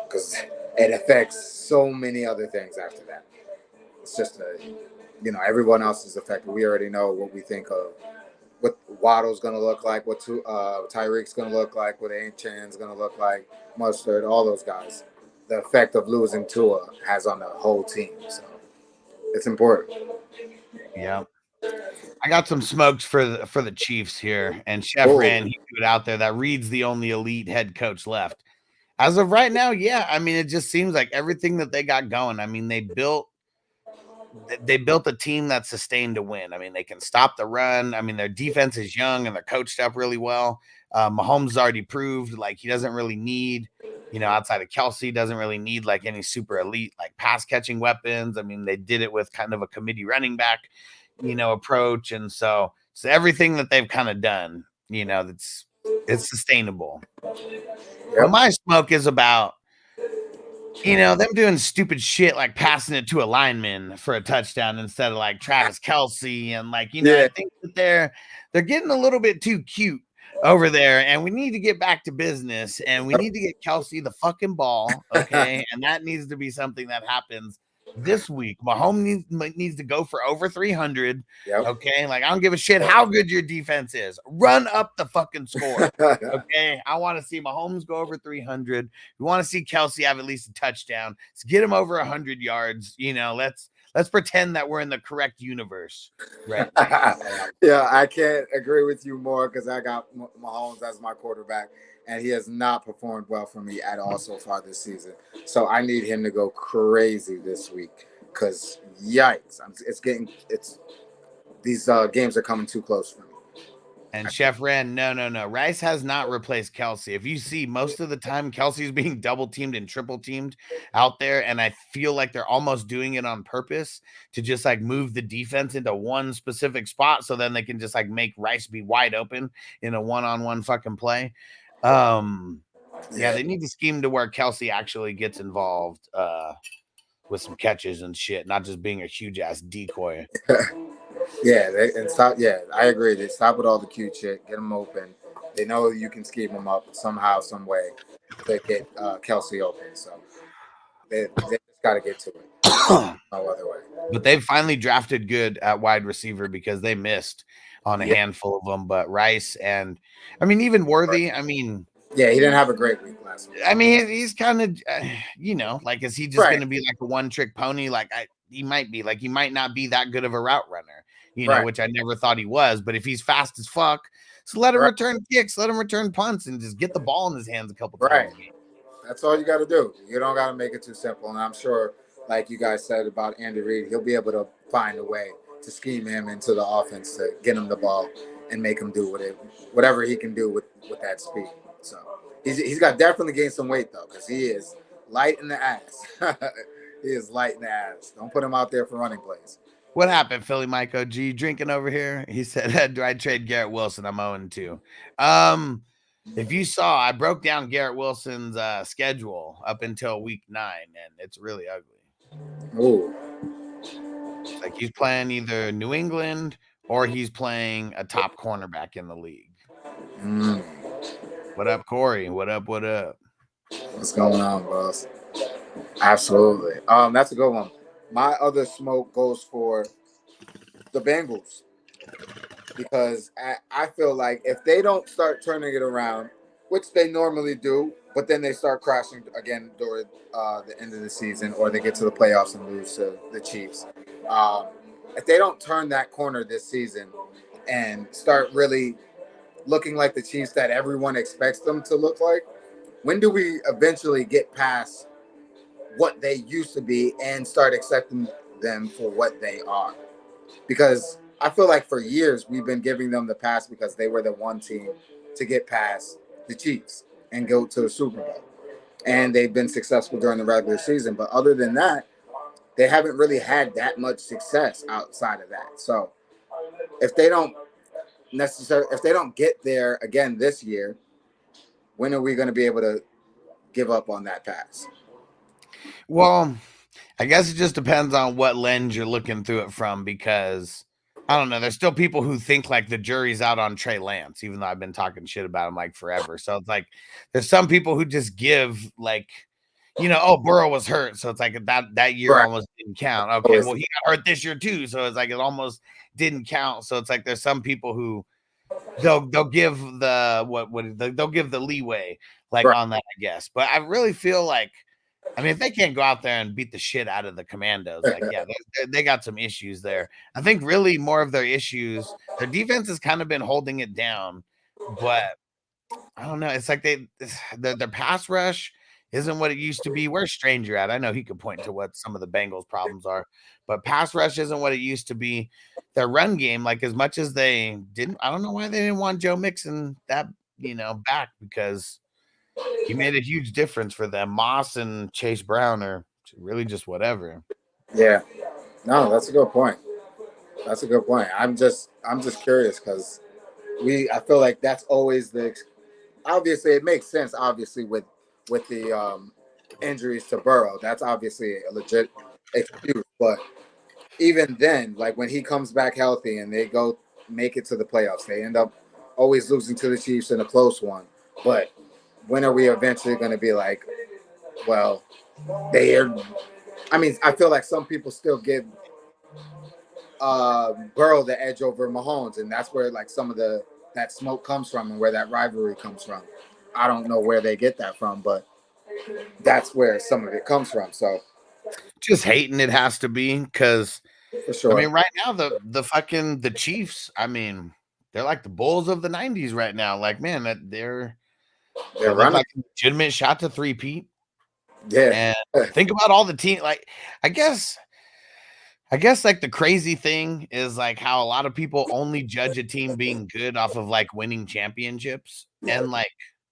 because it affects so many other things after that. It's just everyone else is affected. We already know what we think of, what Waddle's going to look like, what Tyreek's going to look like, what Anchan's going to look like, Mustard, all those guys. The effect of losing Tua has on the whole team. So it's important. Yeah. I got some smokes for the Chiefs here, and Chef Ran, he put it out there that Reed's the only elite head coach left. As of right now, yeah. I mean, it just seems like everything that they got going. I mean, they built a team that's sustained to win. I mean, they can stop the run. I mean, their defense is young and they're coached up really well. Mahomes already proved like he doesn't really need, outside of Kelsey, doesn't really need like any super elite like pass catching weapons. I mean, they did it with kind of a committee running back, approach. And so everything that they've kind of done, it's sustainable. Yep. Well, my smoke is about, them doing stupid shit like passing it to a lineman for a touchdown instead of like Travis Kelsey. And like, I think that they're getting a little bit too cute over there, and we need to get back to business, and we need to get Kelsey the fucking ball. Okay. And that needs to be something that happens this week. Mahomes needs to go for over 300. Yep. Okay. Like, I don't give a shit how good your defense is. Run up the fucking score. Okay. I want to see Mahomes go over 300. We want to see Kelsey have at least a touchdown. Let's get him over 100 yards. Let's pretend that we're in the correct universe. Right. Yeah. I can't agree with you more, because I got Mahomes as my quarterback, and he has not performed well for me at all so far this season. So I need him to go crazy this week, because yikes, these games are coming too close for me. And Chef Ran, no. Rice has not replaced Kelsey. If you see, most of the time Kelsey's being double teamed and triple teamed out there, and I feel like they're almost doing it on purpose to just like move the defense into one specific spot, so then they can just like make Rice be wide open in a one-on-one fucking play. They need to scheme to where Kelsey actually gets involved with some catches and shit, not just being a huge ass decoy. I agree. They stop with all the cute shit. Get them open. They know you can scheme them up somehow, some way to get Kelsey open. So they just got to get to it. No other way. But they've finally drafted good at wide receiver because they missed on a handful of them. But Rice and, I mean, even Worthy, I mean. Yeah, he didn't have a great week last week. I mean, he's kind of, you know, like, is he just going to be like a one-trick pony? Like, he might be. Like, he might not be that good of a route runner, you know, which I never thought he was. But if he's fast as fuck, so let him return kicks, let him return punts, and just get the ball in his hands a couple times. That's all you got to do. You don't got to make it too simple. And I'm sure, like you guys said about Andy Reid, he'll be able to find a way to scheme him into the offense to get him the ball and make him do whatever he can do with that speed. So he's got definitely gained some weight, though, because he is light in the ass. He is light in the ass. Don't put him out there for running plays. What happened, Philly Mike OG? Drinking over here? He said, do I trade Garrett Wilson? I'm 0-2. If you saw, I broke down Garrett Wilson's schedule up until week 9, and it's really ugly. Ooh. It's like he's playing either New England or he's playing a top cornerback in the league. What up, Corey? What up? What up? What's going on, boss? Absolutely. That's a good one. My other smoke goes for the Bengals because I feel like if they don't start turning it around, which they normally do, but then they start crashing again during the end of the season, or they get to the playoffs and lose to the Chiefs. If they don't turn that corner this season and start really looking like the Chiefs that everyone expects them to look like, when do we eventually get past what they used to be and start accepting them for what they are? Because I feel like for years we've been giving them the pass because they were the one team to get past the Chiefs and go to the Super Bowl. And they've been successful during the regular season. But other than that, they haven't really had that much success outside of that. So if they don't get there again this year, when are we going to be able to give up on that pass? Well, I guess it just depends on what lens you're looking through it from, because I don't know. There's still people who think like the jury's out on Trey Lance, even though I've been talking shit about him like forever. So it's like there's some people who just give like, you know, oh, Burrow was hurt, so it's like that year almost didn't count. Okay, well, he got hurt this year too, so it's like it almost didn't count. So it's like there's some people who they'll give they'll give the leeway like on that, I guess. But I really feel like, I mean, if they can't go out there and beat the shit out of the Commandos, like, yeah, they got some issues there. I think really more of their issues, their defense has kind of been holding it down, but I don't know. It's like their pass rush isn't what it used to be. Where's Stranger at? I know he could point to what some of the Bengals' problems are, but pass rush isn't what it used to be. Their run game, like as much as they didn't, I don't know why they didn't want Joe Mixon back, because he made a huge difference for them. Moss and Chase Brown are really just whatever. Yeah. No, that's a good point. That's a good point. I'm just curious because I feel like that's always obviously it makes sense, obviously, with the injuries to Burrow. That's obviously a legit excuse. But even then, like when he comes back healthy and they go make it to the playoffs, they end up always losing to the Chiefs in a close one. But when are we eventually going to be like, well, I feel like some people still give Burrow the edge over Mahomes, and that's where like some of that smoke comes from and where that rivalry comes from. I don't know where they get that from, but that's where some of it comes from. So just hating it has to be, because for sure. I mean, right now the Chiefs, I mean, they're like the Bulls of the 90s right now. Like, man, they're running like a legitimate shot to three-peat. Yeah. And think about all the team. Like, I guess like the crazy thing is like how a lot of people only judge a team being good off of like winning championships. And like,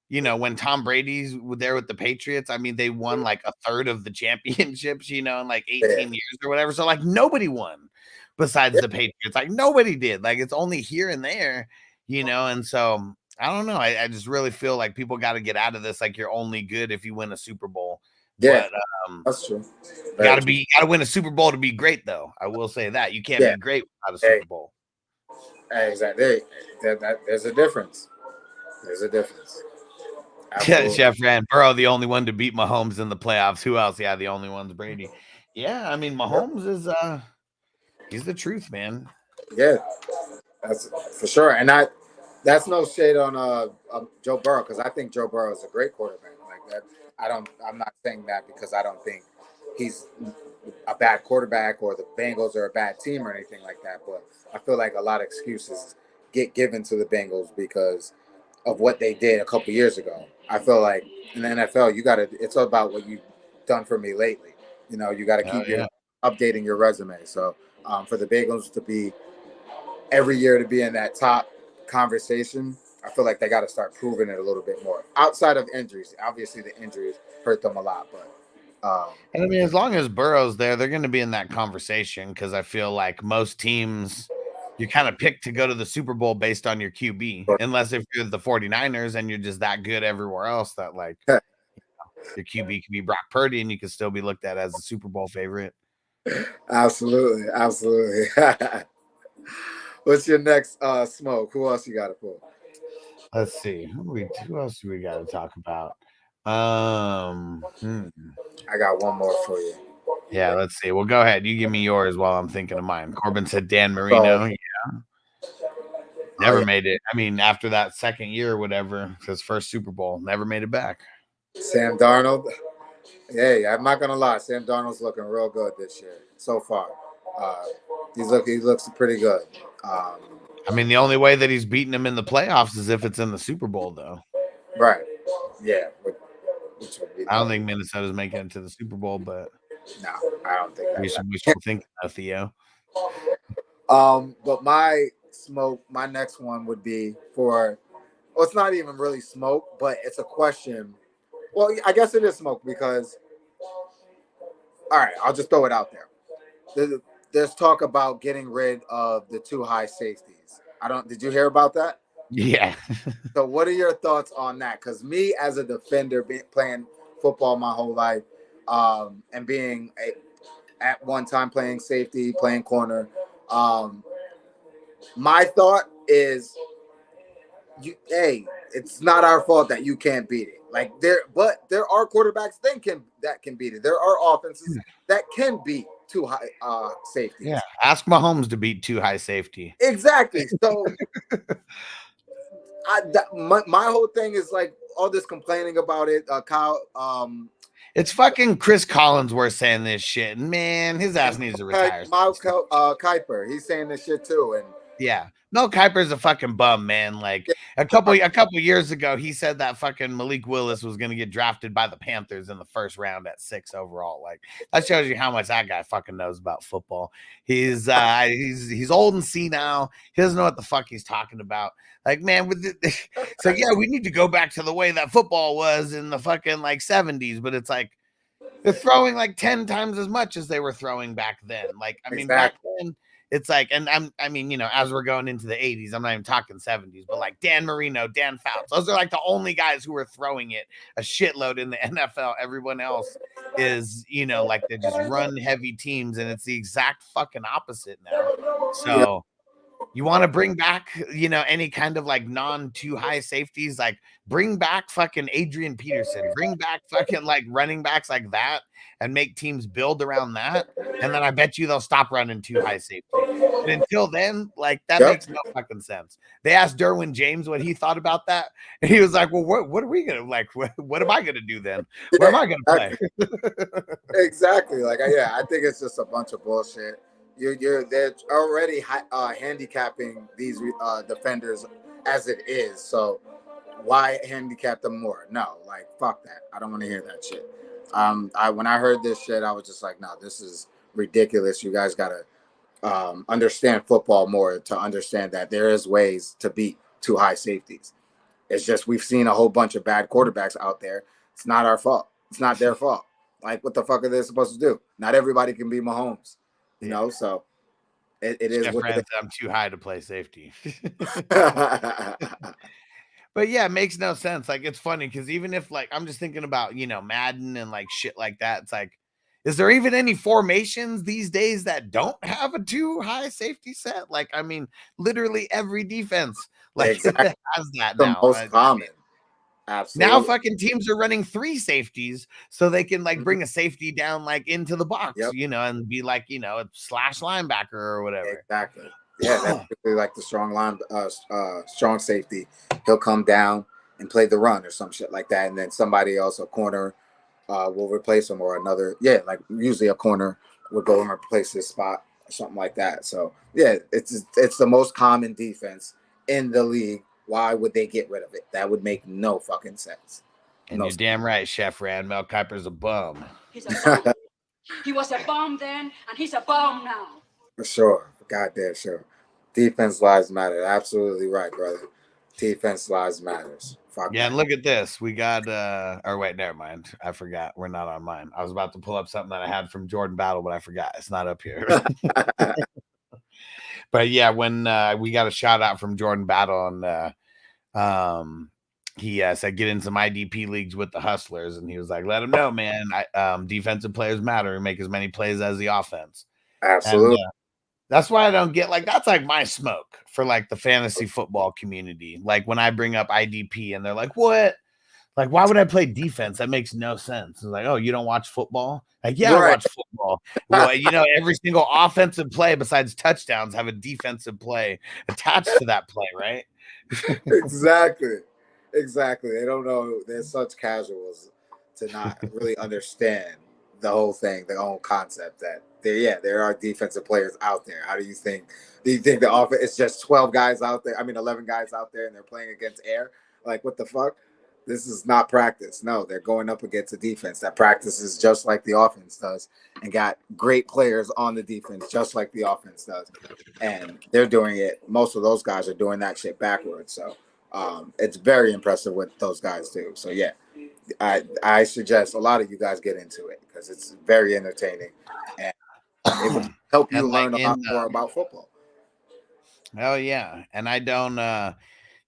when Tom Brady's there with the Patriots, I mean, they won like a third of the championships, in like 18 years or whatever. So like nobody won besides the Patriots. Like nobody did. Like it's only here and there, and so I don't know. I just really feel like people got to get out of this. Like you're only good if you win a Super Bowl. Yeah, but, that's true. Gotta win a Super Bowl to be great, though. I will say that you can't be great without a Super Bowl. Exactly. There's a difference. Absolutely. Chef Ran Burrow, the only one to beat Mahomes in the playoffs. Who else? Yeah, the only one's Brady. Yeah, I mean Mahomes is he's the truth, man. Yeah, that's for sure. And that's no shade on Joe Burrow, because I think Joe Burrow is a great quarterback. Like that, I'm not saying that because I don't think he's a bad quarterback or the Bengals are a bad team or anything like that. But I feel like a lot of excuses get given to the Bengals because of what they did a couple years ago. I feel like in the NFL, it's all about what you've done for me lately. You got to keep updating your resume. So for the Bengals to be every year to be in that top conversation, I feel like they got to start proving it a little bit more. Outside of injuries, obviously the injuries hurt them a lot, but and I mean, as long as Burrow's there, they're going to be in that conversation because I feel like most teams, you kind of pick to go to the Super Bowl based on your QB, unless if you're the 49ers and you're just that good everywhere else that like your QB can be Brock Purdy and you can still be looked at as a Super Bowl favorite. Absolutely. What's your next smoke? Who else you got to pull? Let's see. Who else do we got to talk about? I got one more for you. Yeah, let's see. Well, go ahead. You give me yours while I'm thinking of mine. Corbin said Dan Marino. Never made it. I mean, after that second year or whatever, his first Super Bowl, never made it back. Sam Darnold. Hey, I'm not gonna lie. Sam Darnold's looking real good this year so far. He looks pretty good. I mean, the only way that he's beating him in the playoffs is if it's in the Super Bowl, though. Right. Yeah. I don't think Minnesota's making it to the Super Bowl, but no, I don't think that. We should think of Theo. But my next one would be for. Well, it's not even really smoke, but it's a question. Well, I guess it is smoke because. All right, I'll just throw it out there. There's talk about getting rid of the 2 high safeties. Did you hear about that? Yeah. So what are your thoughts on that? Because me as a defender, playing football my whole life, and being at one time playing safety, playing corner, my thought is, it's not our fault that you can't beat it. Like there are quarterbacks that can beat it. There are offenses that can beat 2 high safeties. Yeah, ask Mahomes to beat 2 high safety. Exactly. So my whole thing is like all this complaining about it. Kyle, it's fucking Chris Collinsworth saying this shit. Man, his ass needs to retire. Miles Kuiper, he's saying this shit too, and yeah. No, Kuiper's a fucking bum, man. Like a couple years ago, he said that fucking Malik Willis was going to get drafted by the Panthers in the first round at 6 overall. Like that shows you how much that guy fucking knows about football. He's old and senile. He doesn't know what the fuck he's talking about. Like, man, so yeah, we need to go back to the way that football was in the fucking like 70s, but it's like they're throwing like 10 times as much as they were throwing back then. Like, I mean, back then. It's like, and I mean, as we're going into the 80s, I'm not even talking 70s, but like Dan Marino, Dan Fouts, those are like the only guys who are throwing it a shitload in the NFL. Everyone else is, like they just run heavy teams, and it's the exact fucking opposite now. So you want to bring back, any kind of like non-2 high safeties, like bring back fucking Adrian Peterson, bring back fucking like running backs like that and make teams build around that. And then I bet you they'll stop running 2 high safety. But until then, like that makes no fucking sense. They asked Derwin James what he thought about that. And he was like, well, what are we going to like? What am I going to do then? Where am I going to play? Exactly. Like, I think it's just a bunch of bullshit. They're already handicapping these defenders as it is. So why handicap them more? No, like fuck that. I don't want to hear that shit. When I heard this shit, I was just like, no, this is ridiculous. You guys gotta understand football more to understand that there is ways to beat 2 high safeties. It's just we've seen a whole bunch of bad quarterbacks out there. It's not our fault. It's not their fault. Like, what the fuck are they supposed to do? Not everybody can be Mahomes. So it is what I'm too high to play safety. But yeah, it makes no sense. Like, it's funny because even if like I'm just thinking about, Madden and like shit like that, it's like, is there even any formations these days that don't have a 2 high safety set? Like, I mean, literally every defense like has that the now. Most common. Absolutely. Now fucking teams are running 3 safeties so they can like bring a safety down like into the box, and be like, a slash linebacker or whatever. Exactly. Yeah, that's really like the strong safety. He'll come down and play the run or some shit like that, and then somebody else, a corner, will replace him, or another. Yeah, like usually a corner would go and replace his spot or something like that. So yeah, it's the most common defense in the league. Why would they get rid of it? That would make no fucking sense. And you're damn right, Chef Rand. Mel Kiper's a bum. He's a bum. He was a bum then, and he's a bum now. For sure. Goddamn sure. Defense lives matter. Absolutely right, brother. Defense lives matters. Fuck yeah, that. and look at this. We got or wait, never mind. I forgot. We're not on mine. I was about to pull up something that I had from Jordan Battle, but I forgot. It's not up here. But yeah, when we got a shout out from Jordan Battle, and he said get in some IDP leagues with the Hustlers, and he was like, let him know, man. Defensive players matter and make as many plays as the offense. Absolutely. And, that's why I don't get that's like my smoke for like the fantasy football community. Like when I bring up IDP and they're like, what? Like, why would I play defense? That makes no sense. It's like, oh, you don't watch football? Like, yeah, I watch football. Well, every single offensive play besides touchdowns have a defensive play attached to that play, right? Exactly. They don't know. They're such casuals to not really understand the whole thing, the whole concept that there are defensive players out there. How do you think the offense it's just 12 guys out there? I mean 11 guys out there and they're playing against air? Like what the fuck? This is not practice. No, they're going up against a defense that practices just like the offense does and got great players on the defense just like the offense does. And they're doing it. Most of those guys are doing that shit backwards. So it's very impressive what those guys do. So yeah, I suggest a lot of you guys get into it because it's very entertaining and it will help you learn a lot more about football. Oh yeah, and I don't.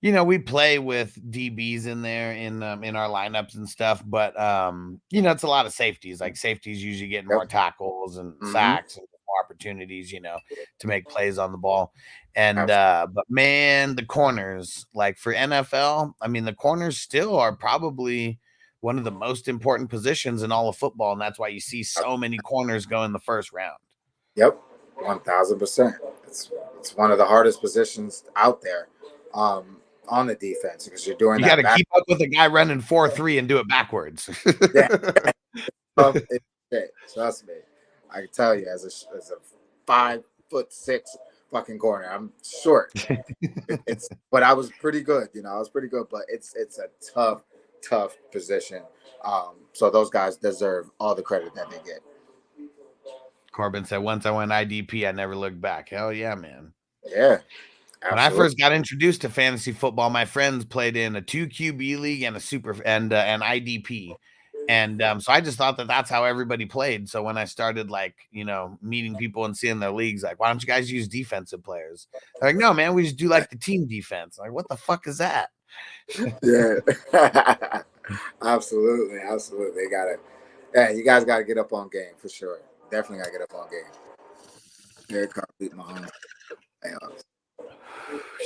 We play with DBs in there in our lineups and stuff, but it's a lot of safeties. Like safeties usually getting more tackles and sacks and more opportunities, to make plays on the ball. And but man, the corners, like for NFL, I mean, the corners still are probably one of the most important positions in all of football, and that's why you see so many corners go in the first round. Yep, 1,000%. It's one of the hardest positions out there. On the defense because you're doing you got to keep up with a guy running 4.3 and do it backwards. Trust me, I can tell you as a 5'6" fucking corner, I'm short. But I was pretty good, but it's a tough position. So those guys deserve all the credit that they get. Corbin said, once I went IDP, I never looked back. Hell yeah, man. Yeah. When I first got introduced to fantasy football, my friends played in a 2 QB league and an IDP. And so I just thought that that's how everybody played. So when I started meeting people and seeing their leagues, like, why don't you guys use defensive players? They're like, no, man, we just do like the team defense. I'm like, what the fuck is that? Yeah, absolutely. You guys got to get up on game for sure. Definitely got to get up on game. Derek Carr beat Mahomes.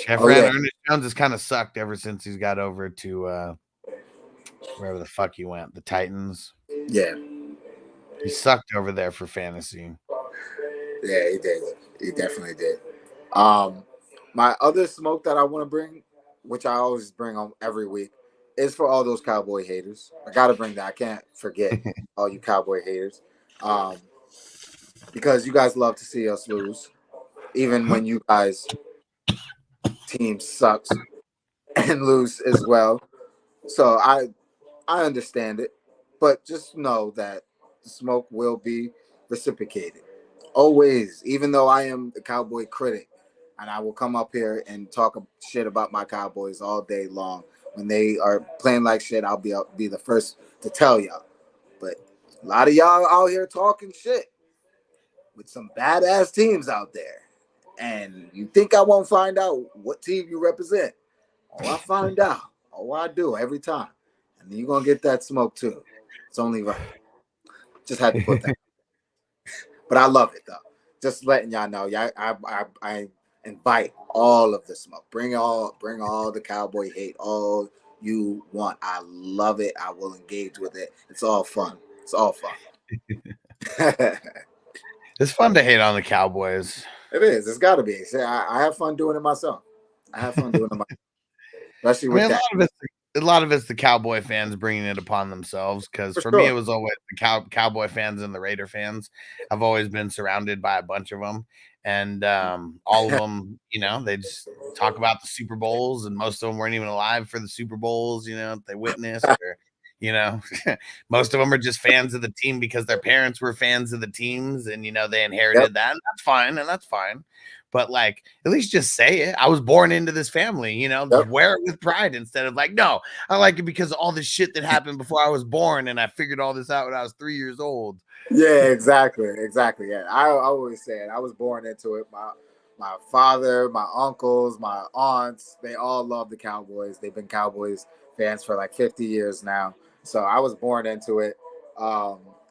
Chef Ernest Jones has kind of sucked ever since he's got over to wherever the fuck he went, the Titans. Yeah, he sucked over there for fantasy. Yeah, he did. He definitely did. My other smoke that I want to bring, which I always bring on every week, is for all those Cowboy haters. I gotta bring that. I can't forget all you Cowboy haters, because you guys love to see us lose, even when you guys team sucks and lose as well. So I understand it, but just know that the smoke will be reciprocated. Always, even though I am the Cowboy critic, and I will come up here and talk shit about my Cowboys all day long. When they are playing like shit, I'll be the first to tell y'all. But a lot of y'all out here talking shit with some badass teams out there. And you think I won't find out what team you represent? Oh, I find out. Oh, I do every time. And then you're going to get that smoke too. It's only right. Just had to put that. But I love it, though. Just letting y'all know. I invite all of the smoke. Bring all the Cowboy hate. All you want. I love it. I will engage with it. It's all fun. It's all fun. It's fun to hate on the Cowboys. It is. It's got to be. I have fun doing it myself. I have fun doing it myself. Especially with that. A lot of it's the Cowboy fans bringing it upon themselves, because for me, it was always the Cowboy fans and the Raider fans. I've always been surrounded by a bunch of them, and all of them, you know, they just talk about the Super Bowls, and most of them weren't even alive for the Super Bowls, you know, they witnessed, or, you know, most of them are just fans of the team because their parents were fans of the teams, and, you know, they inherited that, and that's fine. But, like, at least just say it. I was born into this family, you know, wear it with pride instead of like, no, I like it because of all this shit that happened before I was born, and I figured all this out when I was 3 years old. Yeah, exactly. Yeah, I always say it. I was born into it. My father, my uncles, my aunts, they all love the Cowboys. They've been Cowboys fans for like 50 years now. So I was born into it.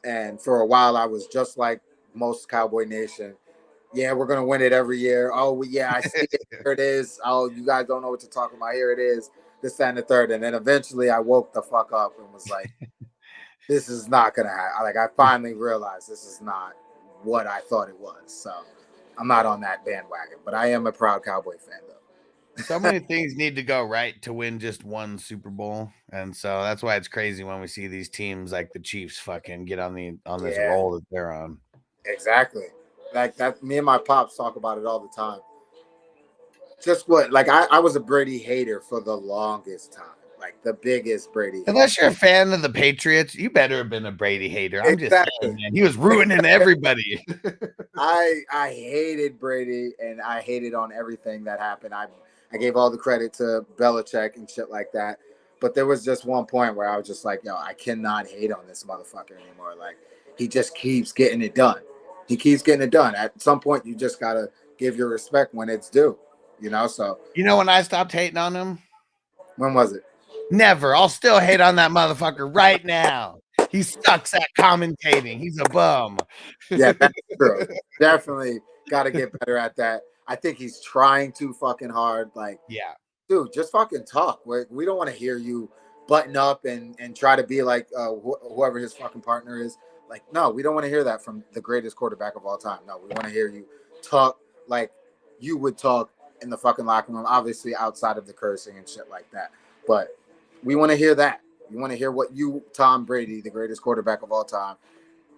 And for a while, I was just like most Cowboy Nation. Yeah, we're gonna win it every year. Oh, yeah, I see it. Here it is. Oh, you guys don't know what you're talking about. Here it is. This, that, and the third. And then eventually, I woke the fuck up and was like, "This is not gonna happen." Like, I finally realized this is not what I thought it was. So, I'm not on that bandwagon. But I am a proud Cowboy fan, though. So many things need to go right to win just one Super Bowl, and so that's why it's crazy when we see these teams like the Chiefs fucking get on this roll that they're on. Exactly. Like that, me and my pops talk about it all the time. Just what, like, I was a Brady hater for the longest time, like the biggest Brady. Unless you're a fan of the Patriots, you better have been a Brady hater. I'm just saying, man, he was ruining everybody. I hated Brady, and I hated on everything that happened. I gave all the credit to Belichick and shit like that. But there was just one point where I was just like, yo, I cannot hate on this motherfucker anymore. Like, he just keeps getting it done. He keeps getting it done. At some point, you just got to give your respect when it's due, you know? So, you know when I stopped hating on him? When was it? Never. I'll still hate on that motherfucker right now. He sucks at commentating. He's a bum. Yeah, that's true. Definitely got to get better at that. I think he's trying too fucking hard. Like, yeah, dude, just fucking talk. We don't want to hear you button up and try to be like whoever his fucking partner is. Like, no, we don't want to hear that from the greatest quarterback of all time. No, we want to hear you talk like you would talk in the fucking locker room, obviously outside of the cursing and shit like that. But we want to hear that. We want to hear what you, Tom Brady, the greatest quarterback of all time,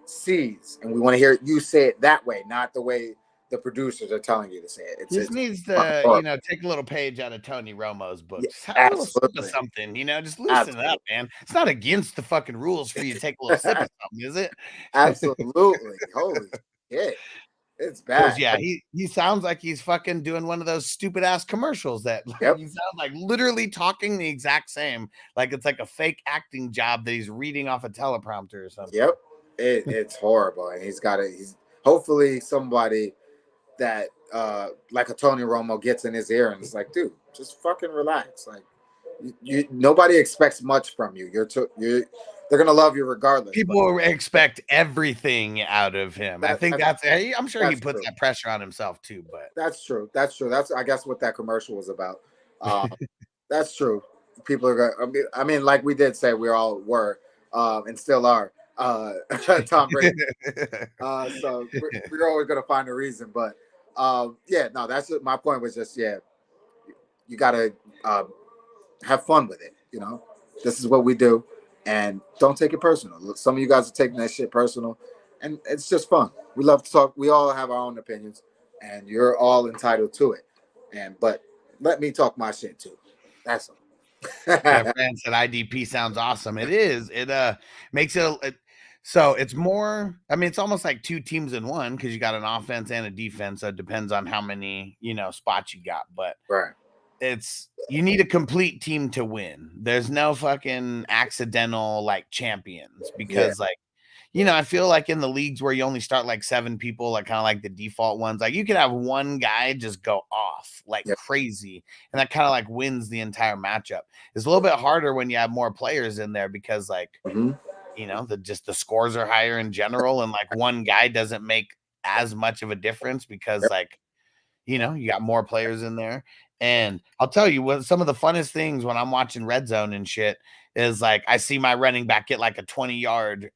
sees. And we want to hear you say it that way, not the way the producers are telling you to say it. It needs to, you know, take a little page out of Tony Romo's book. Yeah, just have a little sip of something, you know, just loosen it up, man. It's not against the fucking rules for you to take a little sip of something, is it? Absolutely. Holy shit. It's bad. Yeah, he sounds like he's fucking doing one of those stupid ass commercials that he sounds like literally talking the exact same, like it's like a fake acting job that he's reading off a teleprompter or something. Yep. It's horrible. And he's hopefully somebody that like a Tony Romo gets in his ear and it's like, dude, just fucking relax. Like, you nobody expects much from you. They're gonna love you regardless. People expect everything out of him. I think I'm sure he puts that pressure on himself too. But that's true. That's I guess what that commercial was about. That's true. People are gonna. I mean, like we did say, we all were and still are Tom Brady. So we're always gonna find a reason. But yeah, no, that's my point. Was just you gotta have fun with it. You know, this is what we do. And don't take it personal. Some of you guys are taking that shit personal, and it's just fun. We love to talk. We all have our own opinions, and you're all entitled to it. But let me talk my shit too. That's all. Fran said IDP sounds awesome. It is. It makes it so it's more. I mean, it's almost like two teams in one because you got an offense and a defense. So it depends on how many spots you got, but right. You need a complete team to win. There's no fucking accidental like champions because I feel like in the leagues where you only start like 7 people, like kind of like the default ones, like you could have one guy just go off like crazy and that kind of like wins the entire matchup. It's a little bit harder when you have more players in there because like, the scores are higher in general and like one guy doesn't make as much of a difference because like, you got more players in there. And I'll tell you what, some of the funnest things when I'm watching Red Zone and shit is like I see my running back get like a 20-yard,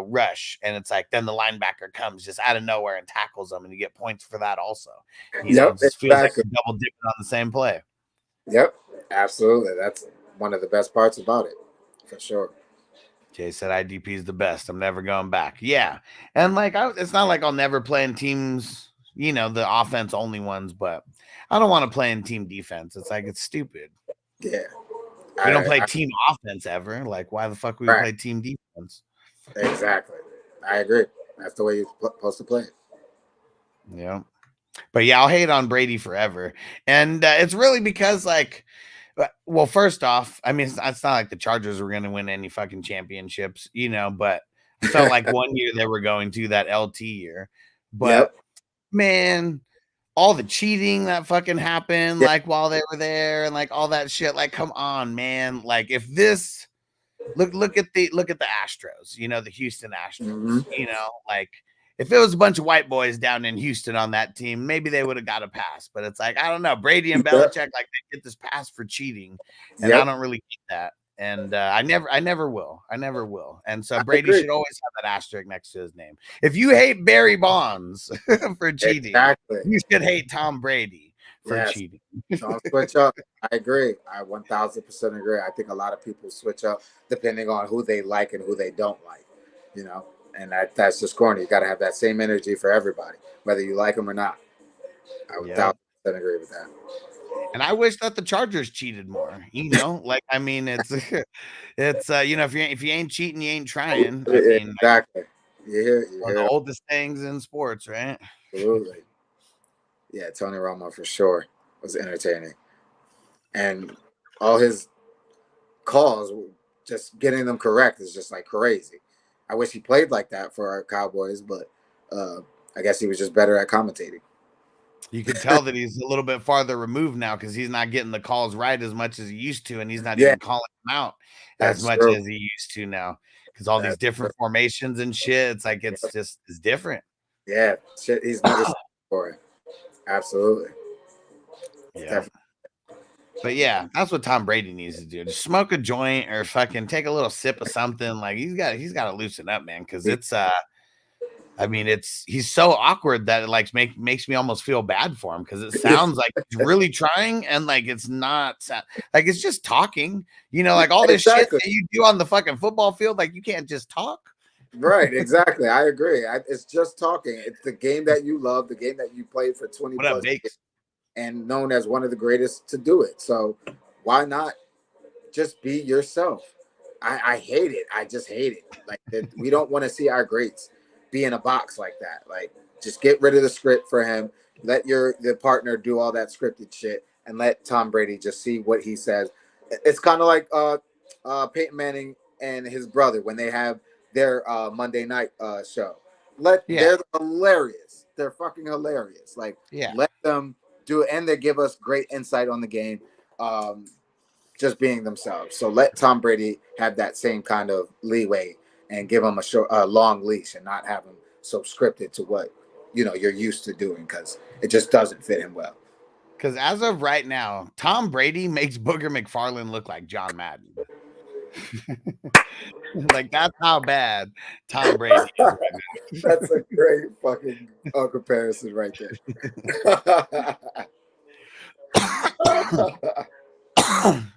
rush, and it's like then the linebacker comes just out of nowhere and tackles them, and you get points for that also. It just feels like you're double dipping on the same play. Yep, absolutely. That's one of the best parts about it, for sure. Jay said IDP is the best. I'm never going back. Yeah, and like it's not like I'll never play in teams, the offense only ones, but I don't want to play in team defense. It's like it's stupid. Yeah. We don't play team offense ever. Like, why the fuck would we play team defense? Exactly. I agree. That's the way you're supposed to play it. Yeah. But yeah, I'll hate on Brady forever. And it's really because, like, well, first off, I mean, it's not like the Chargers were going to win any fucking championships, but I felt like one year they were going to, that LT year. But, man, all the cheating that fucking happened, like while they were there, and like all that shit, like, come on, man. Like, if this look at the Astros, the Houston Astros, like if it was a bunch of white boys down in Houston on that team, maybe they would have got a pass. But it's like, I don't know, Brady and Belichick, like they get this pass for cheating, and I don't really get that. And I never will. And so Brady should always have that asterisk next to his name. If you hate Barry Bonds for cheating, you should hate Tom Brady for cheating. Don't switch up. I agree. I 1000% agree. I think a lot of people switch up depending on who they like and who they don't like, and that's just corny. You got to have that same energy for everybody, whether you like them or not. I 1000% agree with that. And I wish that the Chargers cheated more, like, I mean, it's if you ain't cheating, you ain't trying. I mean, exactly. One of the oldest things in sports, right? Absolutely. Yeah, Tony Romo for sure was entertaining. And all his calls, just getting them correct is just like crazy. I wish he played like that for our Cowboys, but I guess he was just better at commentating. You can tell that he's a little bit farther removed now because he's not getting the calls right as much as he used to, and he's not even calling them out as much as he used to now because all these different formations and shit. It's like it's different. Yeah, shit. He's never for it. Absolutely. Yeah. Definitely. But yeah, that's what Tom Brady needs to do. Just smoke a joint or fucking take a little sip of something. Like he's got to loosen up, man, because it's he's so awkward that it like makes me almost feel bad for him because it sounds like he's really trying and like it's not like it's just talking, like all this shit that you do on the fucking football field, like you can't just talk. Right, exactly. I agree. It's just talking. It's the game that you love, the game that you played for 20 plus years and known as one of the greatest to do it. So why not just be yourself? I hate it. I just hate it. Like we don't want to see our greats be in a box like that. Like just get rid of the script for him. Let the partner do all that scripted shit and let Tom Brady just see what he says. It's kind of like Peyton Manning and his brother when they have their Monday night show. They're hilarious. They're fucking hilarious. Like let them do it, and they give us great insight on the game. Just being themselves. So let Tom Brady have that same kind of leeway and give him a long leash and not have him so scripted to what you're used to doing because it just doesn't fit him well. Because as of right now, Tom Brady makes Booger McFarland look like John Madden. Like that's how bad Tom Brady is right now. That's a great fucking comparison right there.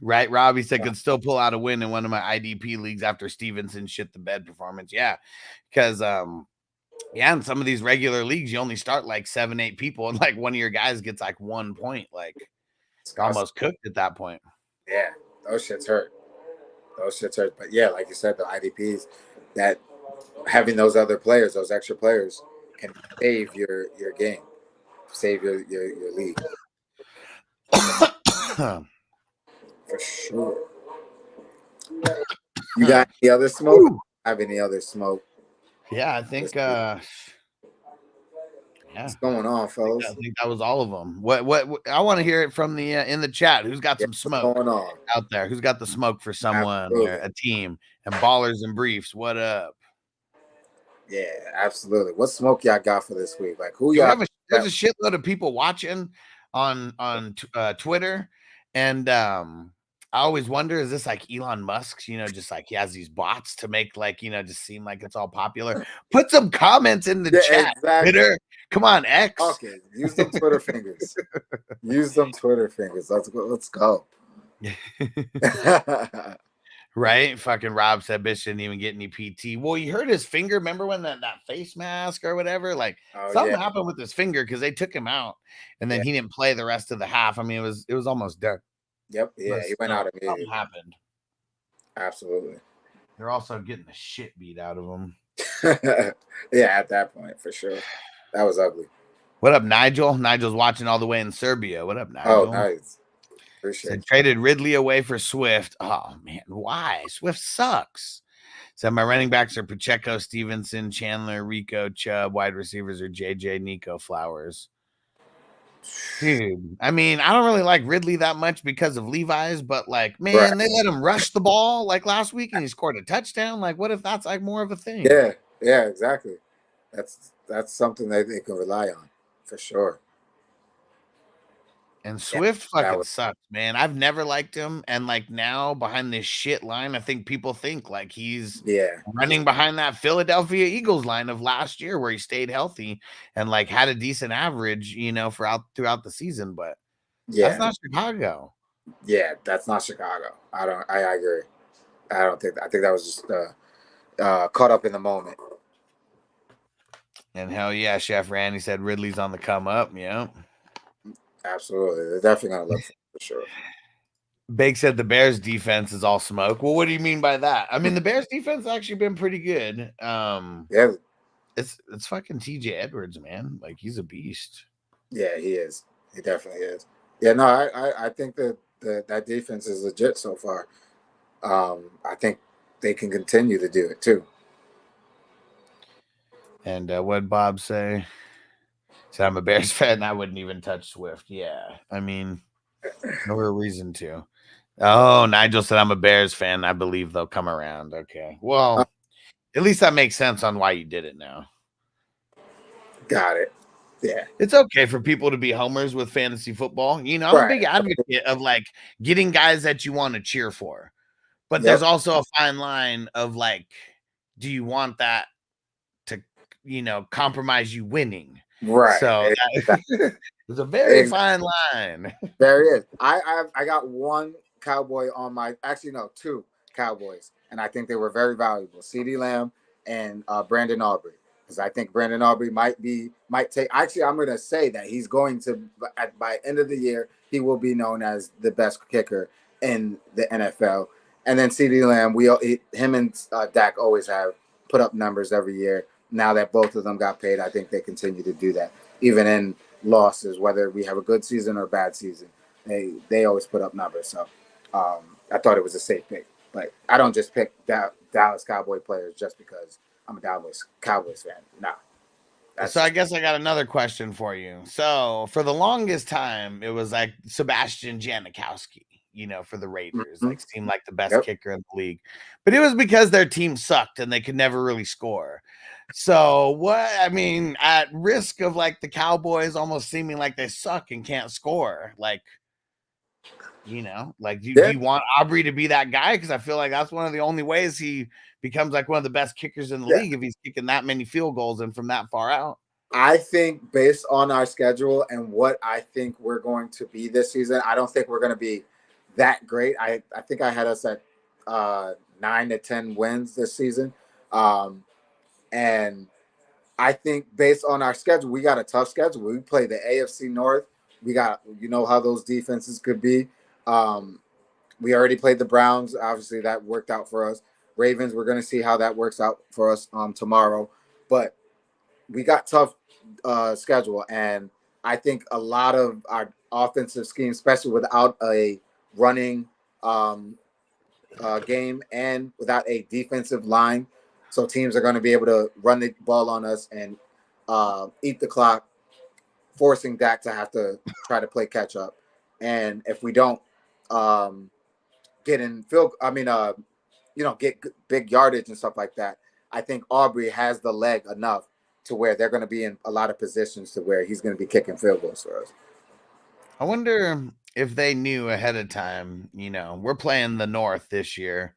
Right, Robbie said could still pull out a win in one of my IDP leagues after Stevenson shit the bed performance. Yeah, because in some of these regular leagues you only start like 7-8 people and like one of your guys gets like 1 point. Like it's almost cooked at that point. Yeah, those shits hurt. But yeah, like you said, the IDPs that having those other players, those extra players, can save your game, save your league. For sure. You got any other smoke? Have any other smoke? Yeah, I think what's going on, fellas? I think that was all of them. What I want to hear it from the in the chat. Who's got some smoke going on out there? Who's got the smoke for someone or a team? And Ballers and Briefs, what up? Yeah, absolutely. What smoke y'all got for this week? Like who y'all? There's a shitload of people watching. on Twitter, and I always wonder, is this like Elon Musk's, just like he has these bots to make like, just seem like it's all popular. Put some comments in the chat. Exactly. Twitter. Come on, X. Okay, use them Twitter fingers. Use them Twitter fingers. Let's go. Let's go. Right? Fucking Rob said bitch didn't even get any PT. Well, you hurt his finger. Remember when that face mask or whatever? Like something happened with his finger because they took him out and then he didn't play the rest of the half. I mean, it was almost done. Yep. Yeah, he went out immediately. Something happened. Absolutely. They're also getting the shit beat out of him. Yeah, at that point, for sure. That was ugly. What up, Nigel? Nigel's watching all the way in Serbia. What up, Nigel? Oh, nice. Appreciate it. Traded Ridley away for Swift. Oh, man. Why? Swift sucks. So my running backs are Pacheco, Stevenson, Chandler, Rico, Chubb. Wide receivers are JJ, Nico, Flowers. Dude, I mean, I don't really like Ridley that much because of Levi's, but like, man, they let him rush the ball like last week and he scored a touchdown. Like, what if that's like more of a thing? Yeah, exactly. That's something that they can rely on for sure. And Swift fucking sucks, man. I've never liked him. And like now behind this shit line, I think people think like he's running behind that Philadelphia Eagles line of last year where he stayed healthy and like had a decent average, throughout the season. But that's not Chicago. Yeah, that's not Chicago. I agree. I think that was just caught up in the moment. And hell yeah, Chef Randy said Ridley's on the come up. Yeah. Absolutely. They're definitely going to look for sure. Bake said the Bears defense is all smoke. Well, what do you mean by that? I mean, the Bears defense has actually been pretty good. Yeah. It's fucking TJ Edwards, man. Like, he's a beast. Yeah, he is. He definitely is. Yeah, no, I think that defense is legit so far. I think they can continue to do it too. And what'd Bob say? Said I'm a Bears fan. I wouldn't even touch Swift. Yeah, I mean, no real reason to. Oh, Nigel said I'm a Bears fan. I believe they'll come around. Okay, well, at least that makes sense on why you did it now. Got it. Yeah, it's okay for people to be homers with fantasy football. I'm a big advocate of like getting guys that you want to cheer for, but there's also a fine line of like, do you want that to, compromise you winning? Right. So there's a very fine line. There is. I got one Cowboy on my, actually no, two Cowboys, and I think they were very valuable. CeeDee Lamb and Brandon Aubrey, because I think Brandon Aubrey might take. Actually, I'm going to say that he's going to by end of the year he will be known as the best kicker in the NFL. And then CeeDee Lamb, him and Dak always have put up numbers every year. Now that both of them got paid, I think they continue to do that, even in losses, whether we have a good season or a bad season. They always put up numbers. So I thought it was a safe pick. But I don't just pick Dallas Cowboy players just because I'm a Cowboys fan. No. So I guess I got another question for you. So for the longest time, it was like Sebastian Janikowski, for the Raiders, like seemed like the best kicker in the league. But it was because their team sucked and they could never really score. So at risk of like the Cowboys almost seeming like they suck and can't score, like, do you want Aubrey to be that guy? Because I feel like that's one of the only ways he becomes like one of the best kickers in the league if he's kicking that many field goals and from that far out. I think based on our schedule and what I think we're going to be this season, I don't think we're going to be that great. I think I had us at 9 to 10 wins this season. And I think based on our schedule, we got a tough schedule. We play the AFC North. We got, how those defenses could be. We already played the Browns. Obviously, that worked out for us. Ravens, we're going to see how that works out for us tomorrow. But we got tough schedule. And I think a lot of our offensive scheme, especially without a running game and without a defensive line, so teams are going to be able to run the ball on us and eat the clock, forcing Dak to have to try to play catch up. And if we don't get big yardage and stuff like that, I think Aubrey has the leg enough to where they're going to be in a lot of positions to where he's going to be kicking field goals for us. I wonder if they knew ahead of time, we're playing the North this year.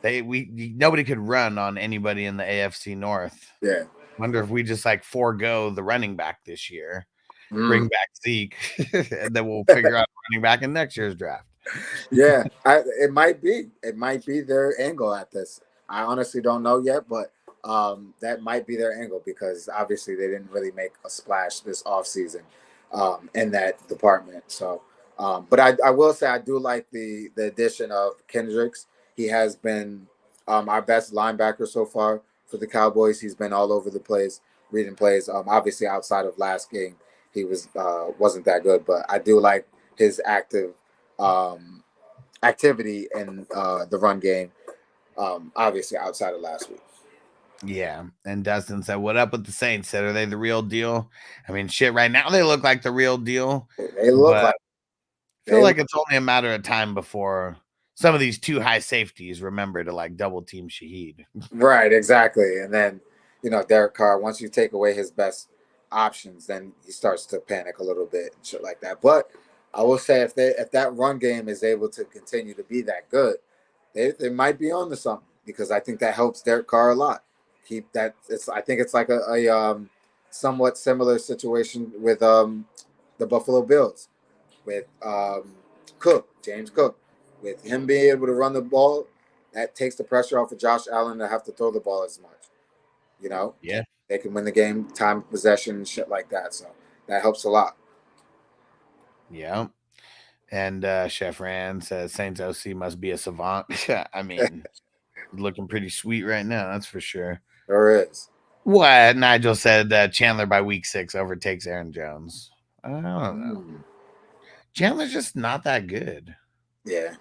Nobody could run on anybody in the AFC North. Yeah. Wonder if we just like forego the running back this year, bring back Zeke, and then we'll figure out running back in next year's draft. Yeah, it might be. It might be their angle at this. I honestly don't know yet, but that might be their angle because obviously they didn't really make a splash this offseason in that department. So, but I will say I do like the addition of Kendricks. He has been our best linebacker so far for the Cowboys. He's been all over the place, reading plays. Obviously outside of last game, he wasn't that good, but I do like his active activity in the run game, obviously outside of last week. Yeah, and Dustin said, "What up with the Saints? Said, are they the real deal? I mean, shit. Right now, they look like the real deal. They look like. I feel like it's only a matter of time before some of these too high safeties remember to like double team Shaheed. Right, exactly. And then Derek Carr. Once you take away his best options, then he starts to panic a little bit and shit like that. But I will say if that run game is able to continue to be that good, they might be on to something because I think that helps Derek Carr a lot. Keep that. I think it's like a somewhat similar situation with the Buffalo Bills with James Cook, with him being able to run the ball. That takes the pressure off of Josh Allen to have to throw the ball as much. Yeah, they can win the game, time of possession, and shit like that. So that helps a lot. Yeah. And Chef Rand says Saints OC must be a savant. I mean, looking pretty sweet right now, that's for sure. There is. What Nigel said Chandler by week 6 overtakes Aaron Jones. I don't know. Chandler's just not that good. Yeah.